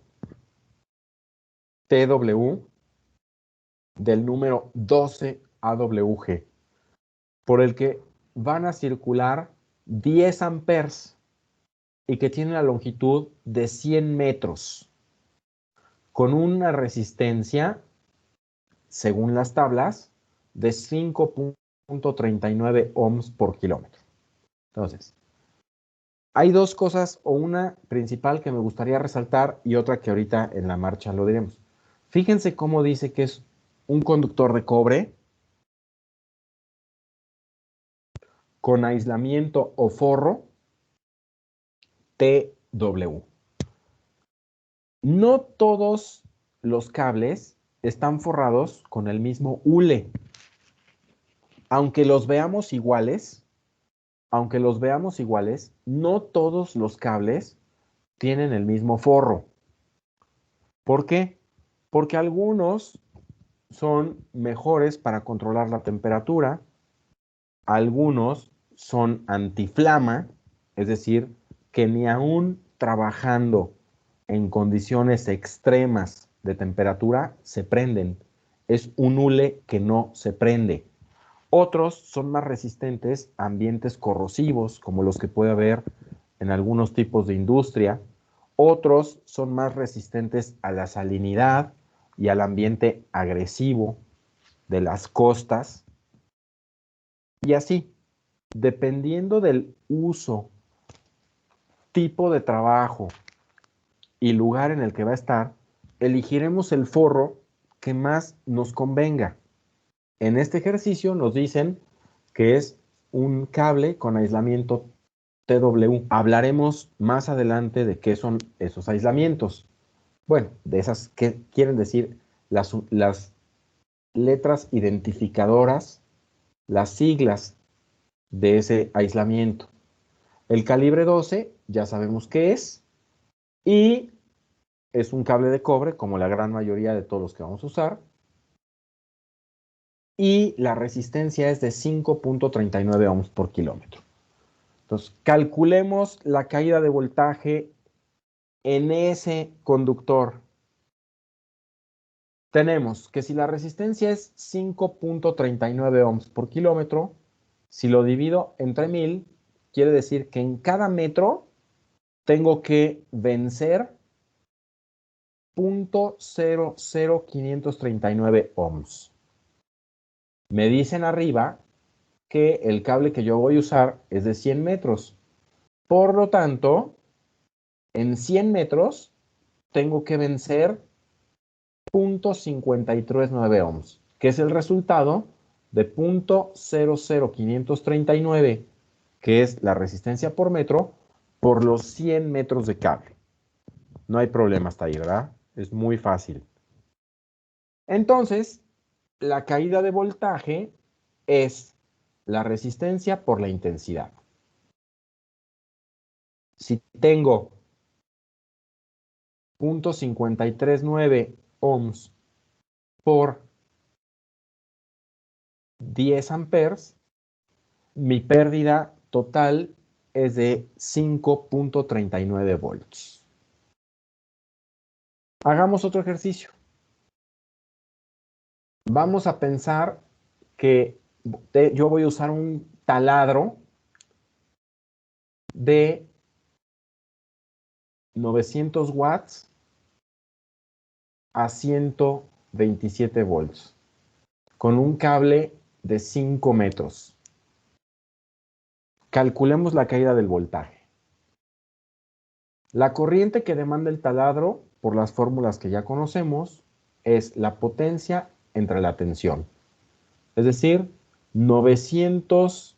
TW del número 12 AWG, por el que van a circular 10 amperes y que tiene la longitud de 100 metros, con una resistencia, según las tablas, de 5.39 ohms por kilómetro. Entonces, hay dos cosas, o una principal que me gustaría resaltar y otra que ahorita en la marcha lo diremos. Fíjense cómo dice que es un conductor de cobre con aislamiento o forro TW. No todos los cables están forrados con el mismo hule. Aunque los veamos iguales, no todos los cables tienen el mismo forro. ¿Por qué? Porque algunos son mejores para controlar la temperatura, algunos son antiflama, es decir, que ni aún trabajando en condiciones extremas de temperatura se prenden. Es un hule que no se prende. Otros son más resistentes a ambientes corrosivos, como los que puede haber en algunos tipos de industria. Otros son más resistentes a la salinidad y al ambiente agresivo de las costas. Y así, dependiendo del uso, tipo de trabajo y lugar en el que va a estar, elegiremos el forro que más nos convenga. En este ejercicio nos dicen que es un cable con aislamiento TW. Hablaremos más adelante de qué son esos aislamientos. Bueno, de esas que quieren decir las letras identificadoras, las siglas de ese aislamiento. El calibre 12 ya sabemos qué es y es un cable de cobre como la gran mayoría de todos los que vamos a usar. Y la resistencia es de 5.39 ohms por kilómetro. Entonces, calculemos la caída de voltaje en ese conductor. Tenemos que si la resistencia es 5.39 ohms por kilómetro, Si lo divido entre 1000, quiere decir que en cada metro tengo que vencer 0.00539 ohms. Me dicen arriba que el cable que yo voy a usar es de 100 metros. Por lo tanto, en 100 metros tengo que vencer 0.539 ohms, que es el resultado de 0.00539, que es la resistencia por metro, por los 100 metros de cable. No hay problema hasta ahí, ¿verdad? Es muy fácil. Entonces, la caída de voltaje es la resistencia por la intensidad. Si tengo 0.539 ohms por 10 amperes, mi pérdida total es de 5.39 volts. Hagamos otro ejercicio. Vamos a pensar que yo voy a usar un taladro de 900 watts a 127 volts con un cable de 5 metros. Calculemos la caída del voltaje. La corriente que demanda el taladro, por las fórmulas que ya conocemos, es la potencia entre la tensión. Es decir, 900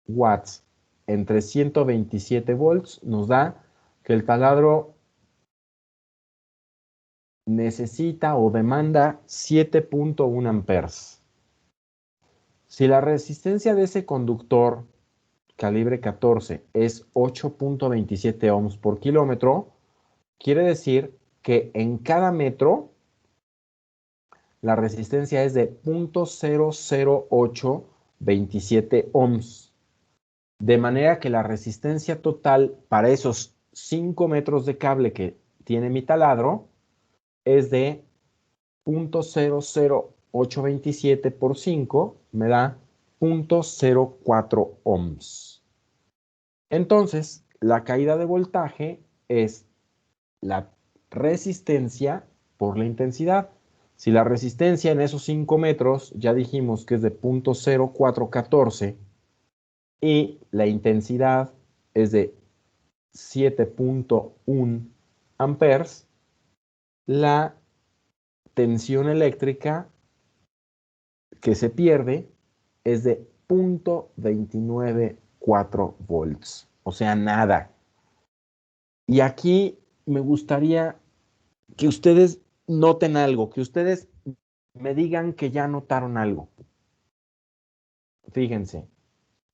watts entre 127 volts nos da que el taladro necesita o demanda 7.1 amperes. Si la resistencia de ese conductor calibre 14 es 8.27 ohms por kilómetro, quiere decir que en cada metro la resistencia es de 0.00827 ohms. De manera que la resistencia total para esos 5 metros de cable que tiene mi taladro es de 0.00827 por 5, me da 0.04 ohms. Entonces, la caída de voltaje es la resistencia por la intensidad. Si la resistencia en esos 5 metros ya dijimos que es de 0.0414 y la intensidad es de 7.1 amperes, la tensión eléctrica que se pierde es de 0.294 volts, o sea, nada. Y aquí me gustaría que ustedes noten algo, que ustedes me digan que ya notaron algo. Fíjense,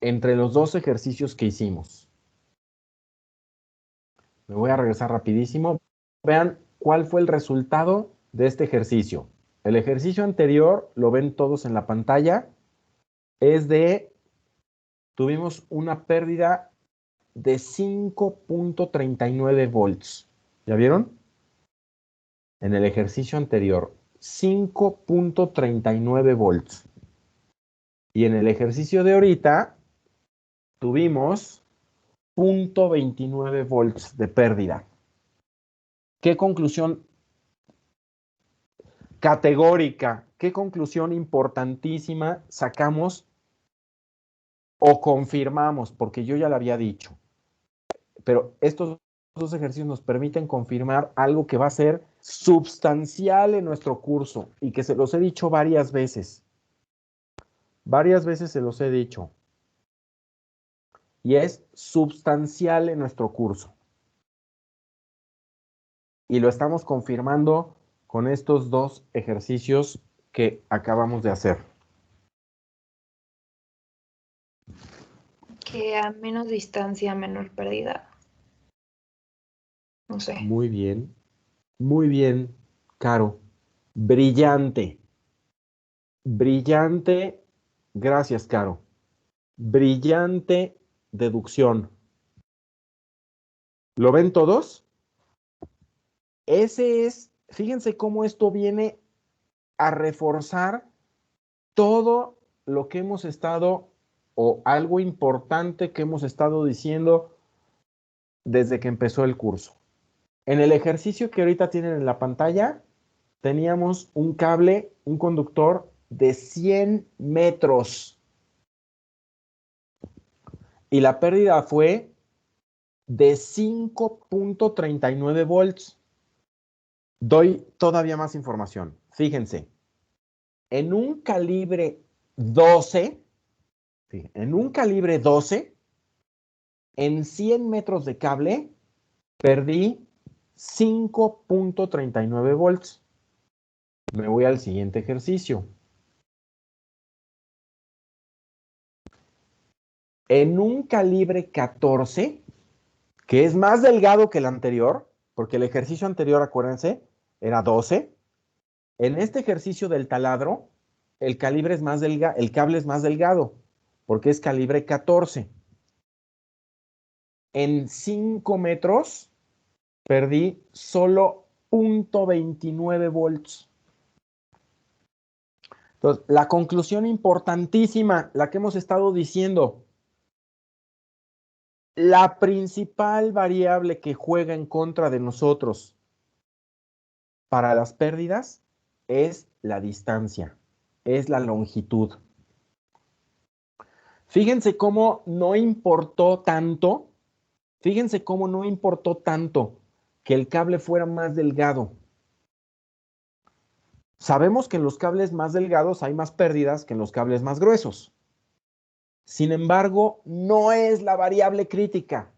entre los dos ejercicios que hicimos. Me voy a regresar rapidísimo. Vean cuál fue el resultado de este ejercicio. El ejercicio anterior, lo ven todos en la pantalla, es tuvimos una pérdida de 5.39 volts. ¿Ya vieron? En el ejercicio anterior, 5.39 volts. Y en el ejercicio de ahorita, tuvimos 0.29 volts de pérdida. ¿Qué conclusión categórica, qué conclusión importantísima sacamos o confirmamos? Porque yo ya lo había dicho. Pero estos dos ejercicios nos permiten confirmar algo que va a ser substancial en nuestro curso y que se los he dicho varias veces. Varias veces se los he dicho. Y es substancial en nuestro curso. Y lo estamos confirmando con estos dos ejercicios que acabamos de hacer. Que a menos distancia, menor pérdida. No sé. Muy bien, Caro. Brillante. Brillante. Gracias, Caro. Brillante deducción. ¿Lo ven todos? Fíjense cómo esto viene a reforzar todo lo que hemos estado, o algo importante que hemos estado diciendo desde que empezó el curso. En el ejercicio que ahorita tienen en la pantalla, teníamos un cable, un conductor de 100 metros. Y la pérdida fue de 5.39 volts. Doy todavía más información. Fíjense, en un calibre 12, en 100 metros de cable, perdí 5.39 volts. Me voy al siguiente ejercicio. En un calibre 14, que es más delgado que el anterior, porque el ejercicio anterior, acuérdense, era 12. En este ejercicio del taladro, el cable es más delgado, porque es calibre 14. En 5 metros, perdí solo 0.29 volts. Entonces, la conclusión importantísima, la que hemos estado diciendo, la principal variable que juega en contra de nosotros para las pérdidas es la distancia, es la longitud. Fíjense cómo no importó tanto, que el cable fuera más delgado. Sabemos que en los cables más delgados hay más pérdidas que en los cables más gruesos. Sin embargo, no es la variable crítica.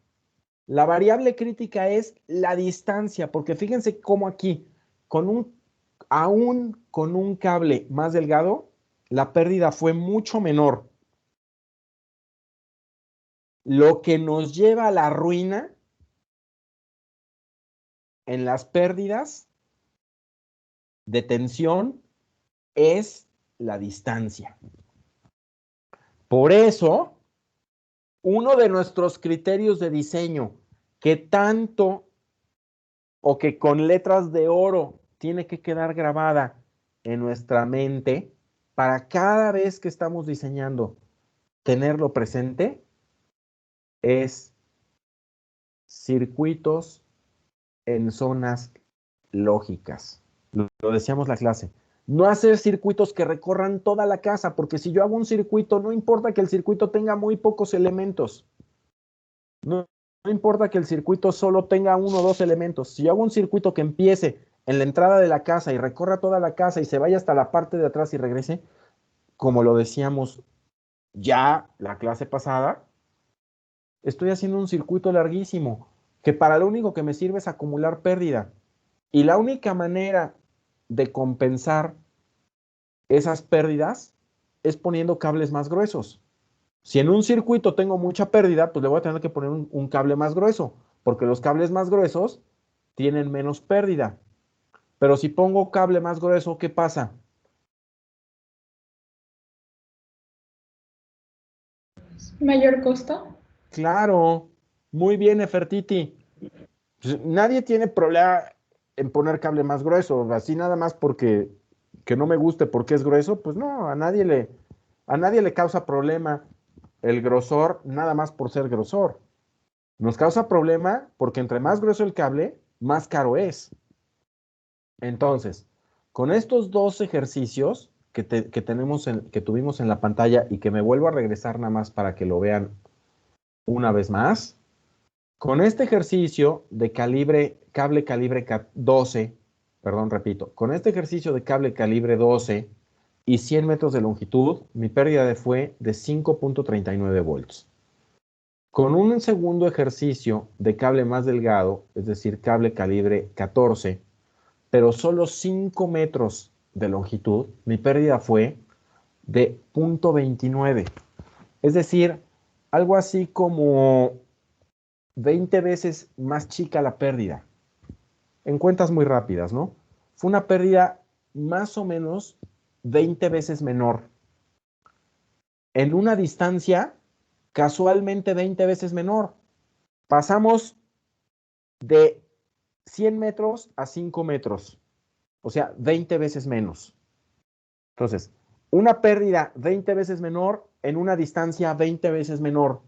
La variable crítica es la distancia, porque fíjense cómo aquí, aún con un cable más delgado, la pérdida fue mucho menor. Lo que nos lleva a la ruina en las pérdidas de tensión es la distancia. Por eso, uno de nuestros criterios de diseño que tanto o que con letras de oro tiene que quedar grabada en nuestra mente para cada vez que estamos diseñando tenerlo presente es circuitos en zonas lógicas. Lo decíamos la clase. No hacer circuitos que recorran toda la casa, porque si yo hago un circuito, no importa que el circuito tenga muy pocos elementos. No importa que el circuito solo tenga 1 o 2 elementos. Si yo hago un circuito que empiece en la entrada de la casa y recorra toda la casa y se vaya hasta la parte de atrás y regrese, como lo decíamos ya la clase pasada, estoy haciendo un circuito larguísimo que para lo único que me sirve es acumular pérdida. Y la única manera de compensar esas pérdidas es poniendo cables más gruesos. Si en un circuito tengo mucha pérdida, pues le voy a tener que poner un cable más grueso, porque los cables más gruesos tienen menos pérdida. Pero si pongo cable más grueso, ¿qué pasa? ¿Mayor costo? Claro, muy bien, Nefertiti. Pues, nadie tiene problema en poner cable más grueso, así nada más porque que no me guste porque es grueso, pues no, a nadie le causa problema el grosor nada más por ser grosor. Nos causa problema porque entre más grueso el cable, más caro es. Entonces, con estos dos ejercicios que tuvimos en la pantalla y que me vuelvo a regresar nada más para que lo vean una vez más, con este ejercicio de cable calibre 12, perdón, repito, con este ejercicio de cable calibre 12 y 100 metros de longitud, mi pérdida fue de 5.39 volts. Con un segundo ejercicio de cable más delgado, es decir, cable calibre 14, pero solo 5 metros de longitud, mi pérdida fue de 0.29. Es decir, algo así como 20 veces más chica la pérdida. En cuentas muy rápidas, ¿no? Fue una pérdida más o menos 20 veces menor. En una distancia casualmente 20 veces menor. Pasamos de 100 metros a 5 metros. O sea, 20 veces menos. Entonces, una pérdida 20 veces menor en una distancia 20 veces menor.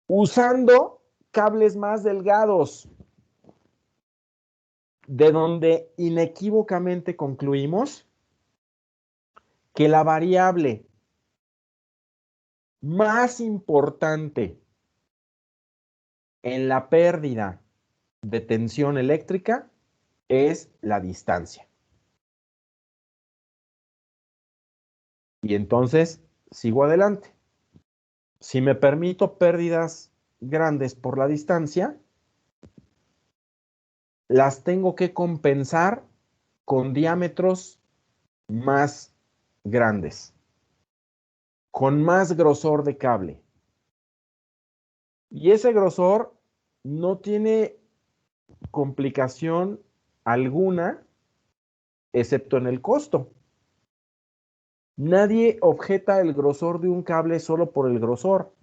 Usando cables más delgados, de donde inequívocamente concluimos que la variable más importante en la pérdida de tensión eléctrica es la distancia. Y entonces sigo adelante. Si me permito pérdidas grandes por la distancia, las tengo que compensar con diámetros más grandes, con más grosor de cable. Y ese grosor no tiene complicación alguna, excepto en el costo. Nadie objeta el grosor de un cable solo por el grosor.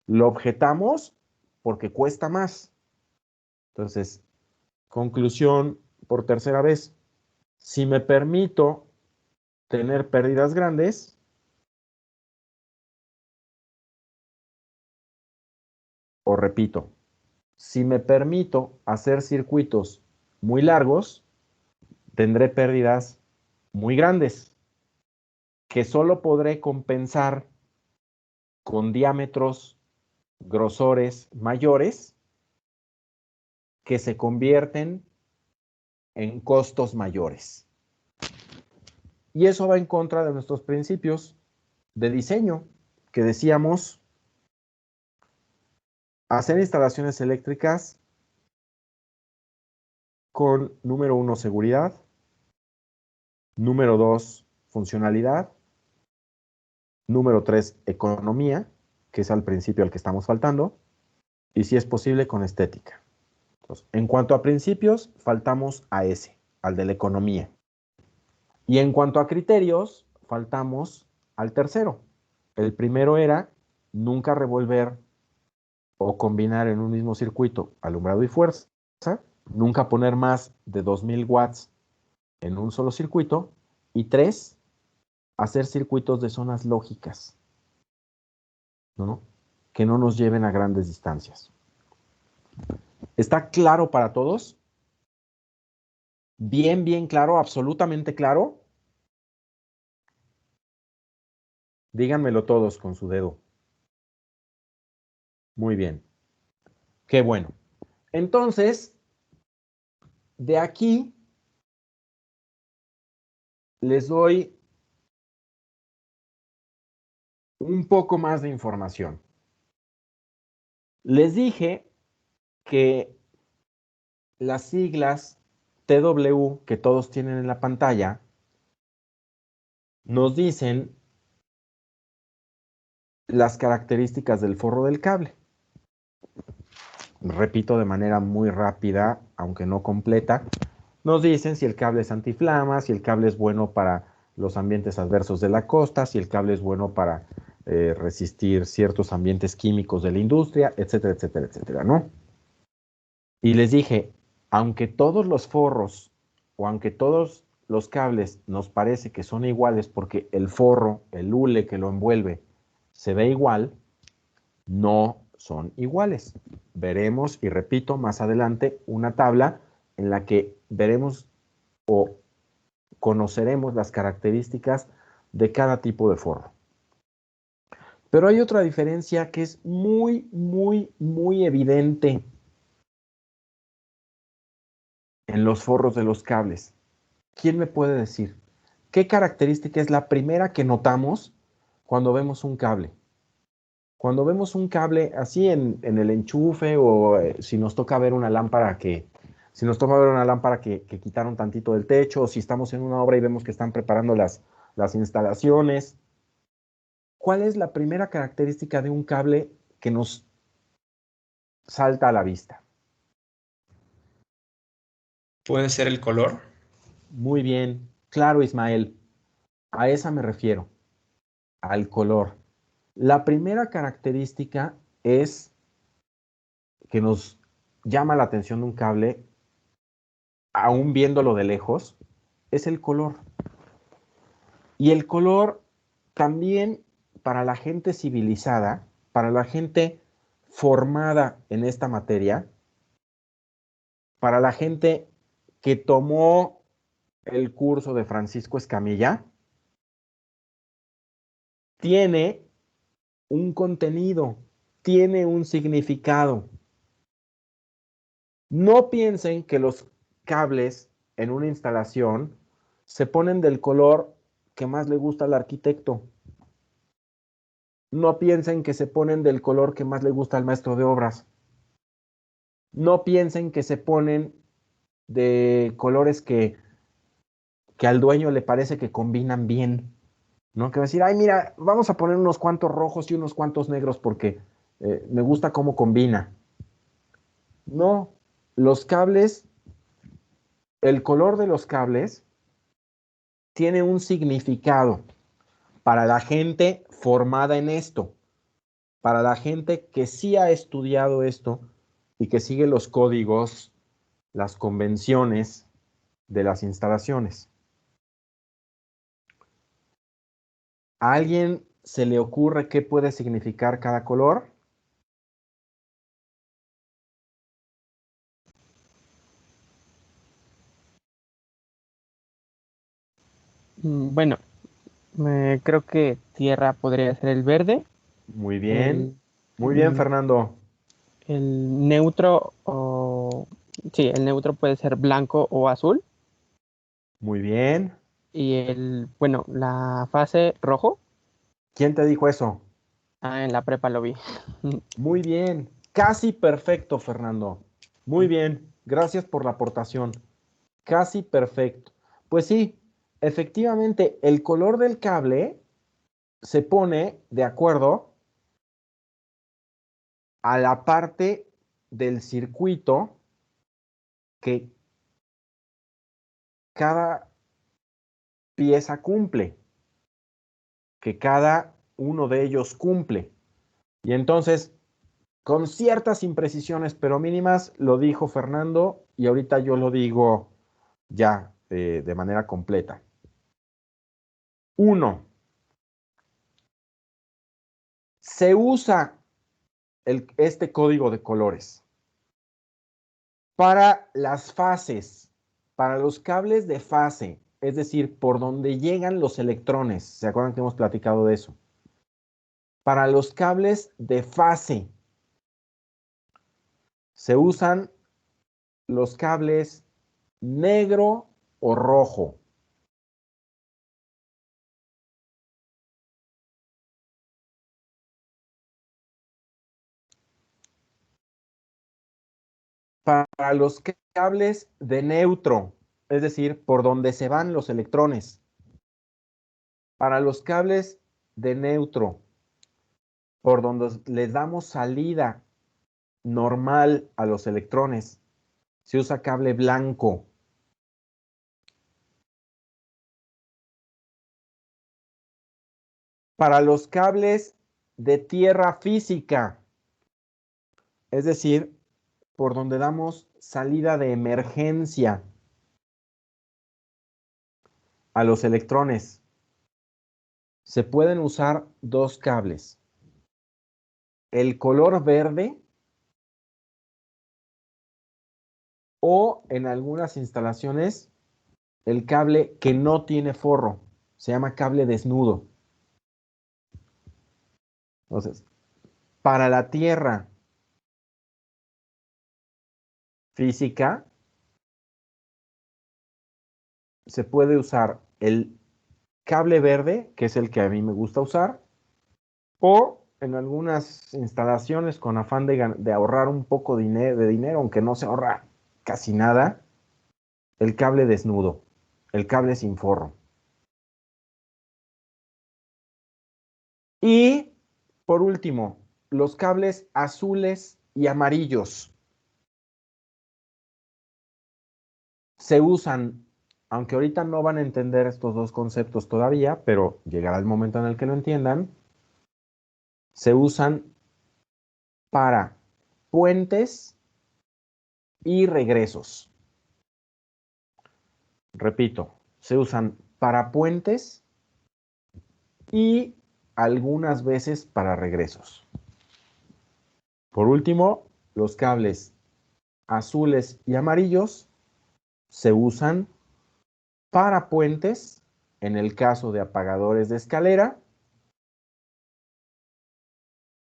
Lo objetamos porque cuesta más. Entonces, conclusión por tercera vez. Si me permito tener pérdidas grandes, o repito, si me permito hacer circuitos muy largos, tendré pérdidas muy grandes, que solo podré compensar con diámetros, grosores mayores, que se convierten en costos mayores. Y eso va en contra de nuestros principios de diseño, que decíamos hacer instalaciones eléctricas con, número 1, seguridad, número 2, funcionalidad, número 3, economía, que es al principio al que estamos faltando, y si es posible con estética. Entonces, en cuanto a principios, faltamos a ese, al de la economía. Y en cuanto a criterios, faltamos al tercero. El primero era nunca revolver o combinar en un mismo circuito alumbrado y fuerza, nunca poner más de 2000 watts en un solo circuito, y 3, hacer circuitos de zonas lógicas, ¿no? Que no nos lleven a grandes distancias. ¿Está claro para todos? Bien, bien claro, absolutamente claro. Díganmelo todos con su dedo. Muy bien. Qué bueno. Entonces, de aquí les doy un poco más de información. Les dije que las siglas TW que todos tienen en la pantalla nos dicen las características del forro del cable. Repito de manera muy rápida, aunque no completa. Nos dicen si el cable es antiflama, si el cable es bueno para los ambientes adversos de la costa, si el cable es bueno para resistir ciertos ambientes químicos de la industria, etcétera, etcétera, etcétera, ¿no? Y les dije, aunque todos los forros o aunque todos los cables nos parece que son iguales porque el forro, el hule que lo envuelve, se ve igual, no son iguales. Veremos, y repito, más adelante una tabla en la que veremos o conoceremos las características de cada tipo de forro. Pero hay otra diferencia que es muy, muy, muy evidente en los forros de los cables. ¿Quién me puede decir qué característica es la primera que notamos cuando vemos un cable? Cuando vemos un cable así en el enchufe o si nos toca ver una lámpara que quitaron tantito del techo, o si estamos en una obra y vemos que están preparando las instalaciones. ¿Cuál es la primera característica de un cable que nos salta a la vista? ¿Puede ser el color? Muy bien, claro, Ismael. A esa me refiero, al color. La primera característica es que nos llama la atención de un cable, aún viéndolo de lejos, es el color. Y el color también para la gente civilizada, para la gente formada en esta materia, para la gente que tomó el curso de Francisco Escamilla, tiene un contenido, tiene un significado. No piensen que los cables en una instalación se ponen del color que más le gusta al arquitecto. No piensen que se ponen del color que más le gusta al maestro de obras. No piensen que se ponen de colores que al dueño le parece que combinan bien, ¿no? Que va a decir, ay, mira, vamos a poner unos cuantos rojos y unos cuantos negros porque me gusta cómo combina. No, los cables, el color de los cables tiene un significado para la gente formada en esto, para la gente que sí ha estudiado esto y que sigue los códigos, las convenciones de las instalaciones. ¿A alguien se le ocurre qué puede significar cada color? Bueno, creo que tierra podría ser el verde, Muy bien. el, Muy bien, mm, Fernando. el neutro o sí, el neutro puede ser blanco o azul Muy bien. y bueno, la fase rojo, ¿Quién te dijo eso? en la prepa lo vi. Muy bien. Casi perfecto, Fernando. Muy bien. Gracias por la aportación. Casi perfecto. Pues sí, efectivamente, el color del cable se pone de acuerdo a la parte del circuito que cada pieza cumple, que cada uno de ellos cumple. Y entonces, con ciertas imprecisiones, pero mínimas, lo dijo Fernando y ahorita yo lo digo ya de manera completa. 1. Se usa este código de colores para las fases, para los cables de fase, es decir, por donde llegan los electrones. ¿Se acuerdan que hemos platicado de eso? Para los cables de fase se usan los cables negro o rojo. Para los cables de neutro, es decir, por donde se van los electrones. Para los cables de neutro, por donde les damos salida normal a los electrones, se usa cable blanco. Para los cables de tierra física, es decir, por donde damos salida de emergencia a los electrones, se pueden usar dos cables. El color verde o en algunas instalaciones el cable que no tiene forro. Se llama cable desnudo. Entonces, para la tierra física se puede usar el cable verde, que es el que a mí me gusta usar, o en algunas instalaciones con afán de ahorrar un poco de dinero, aunque no se ahorra casi nada, el cable desnudo, el cable sin forro. Y por último, los cables azules y amarillos se usan, aunque ahorita no van a entender estos dos conceptos todavía, pero llegará el momento en el que lo entiendan, se usan para puentes y regresos. Repito, se usan para puentes y algunas veces para regresos. Por último, los cables azules y amarillos se usan para puentes, en el caso de apagadores de escalera,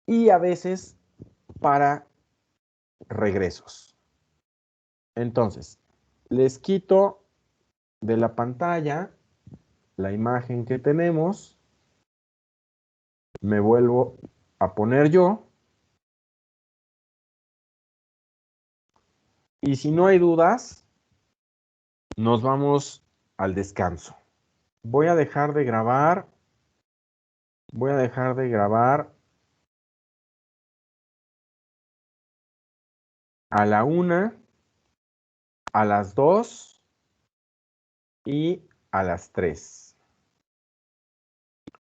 y a veces para regresos. Entonces, les quito de la pantalla la imagen que tenemos, me vuelvo a poner yo, y si no hay dudas, nos vamos al descanso. Voy a dejar de grabar. A la 1, a las 2 y a las 3.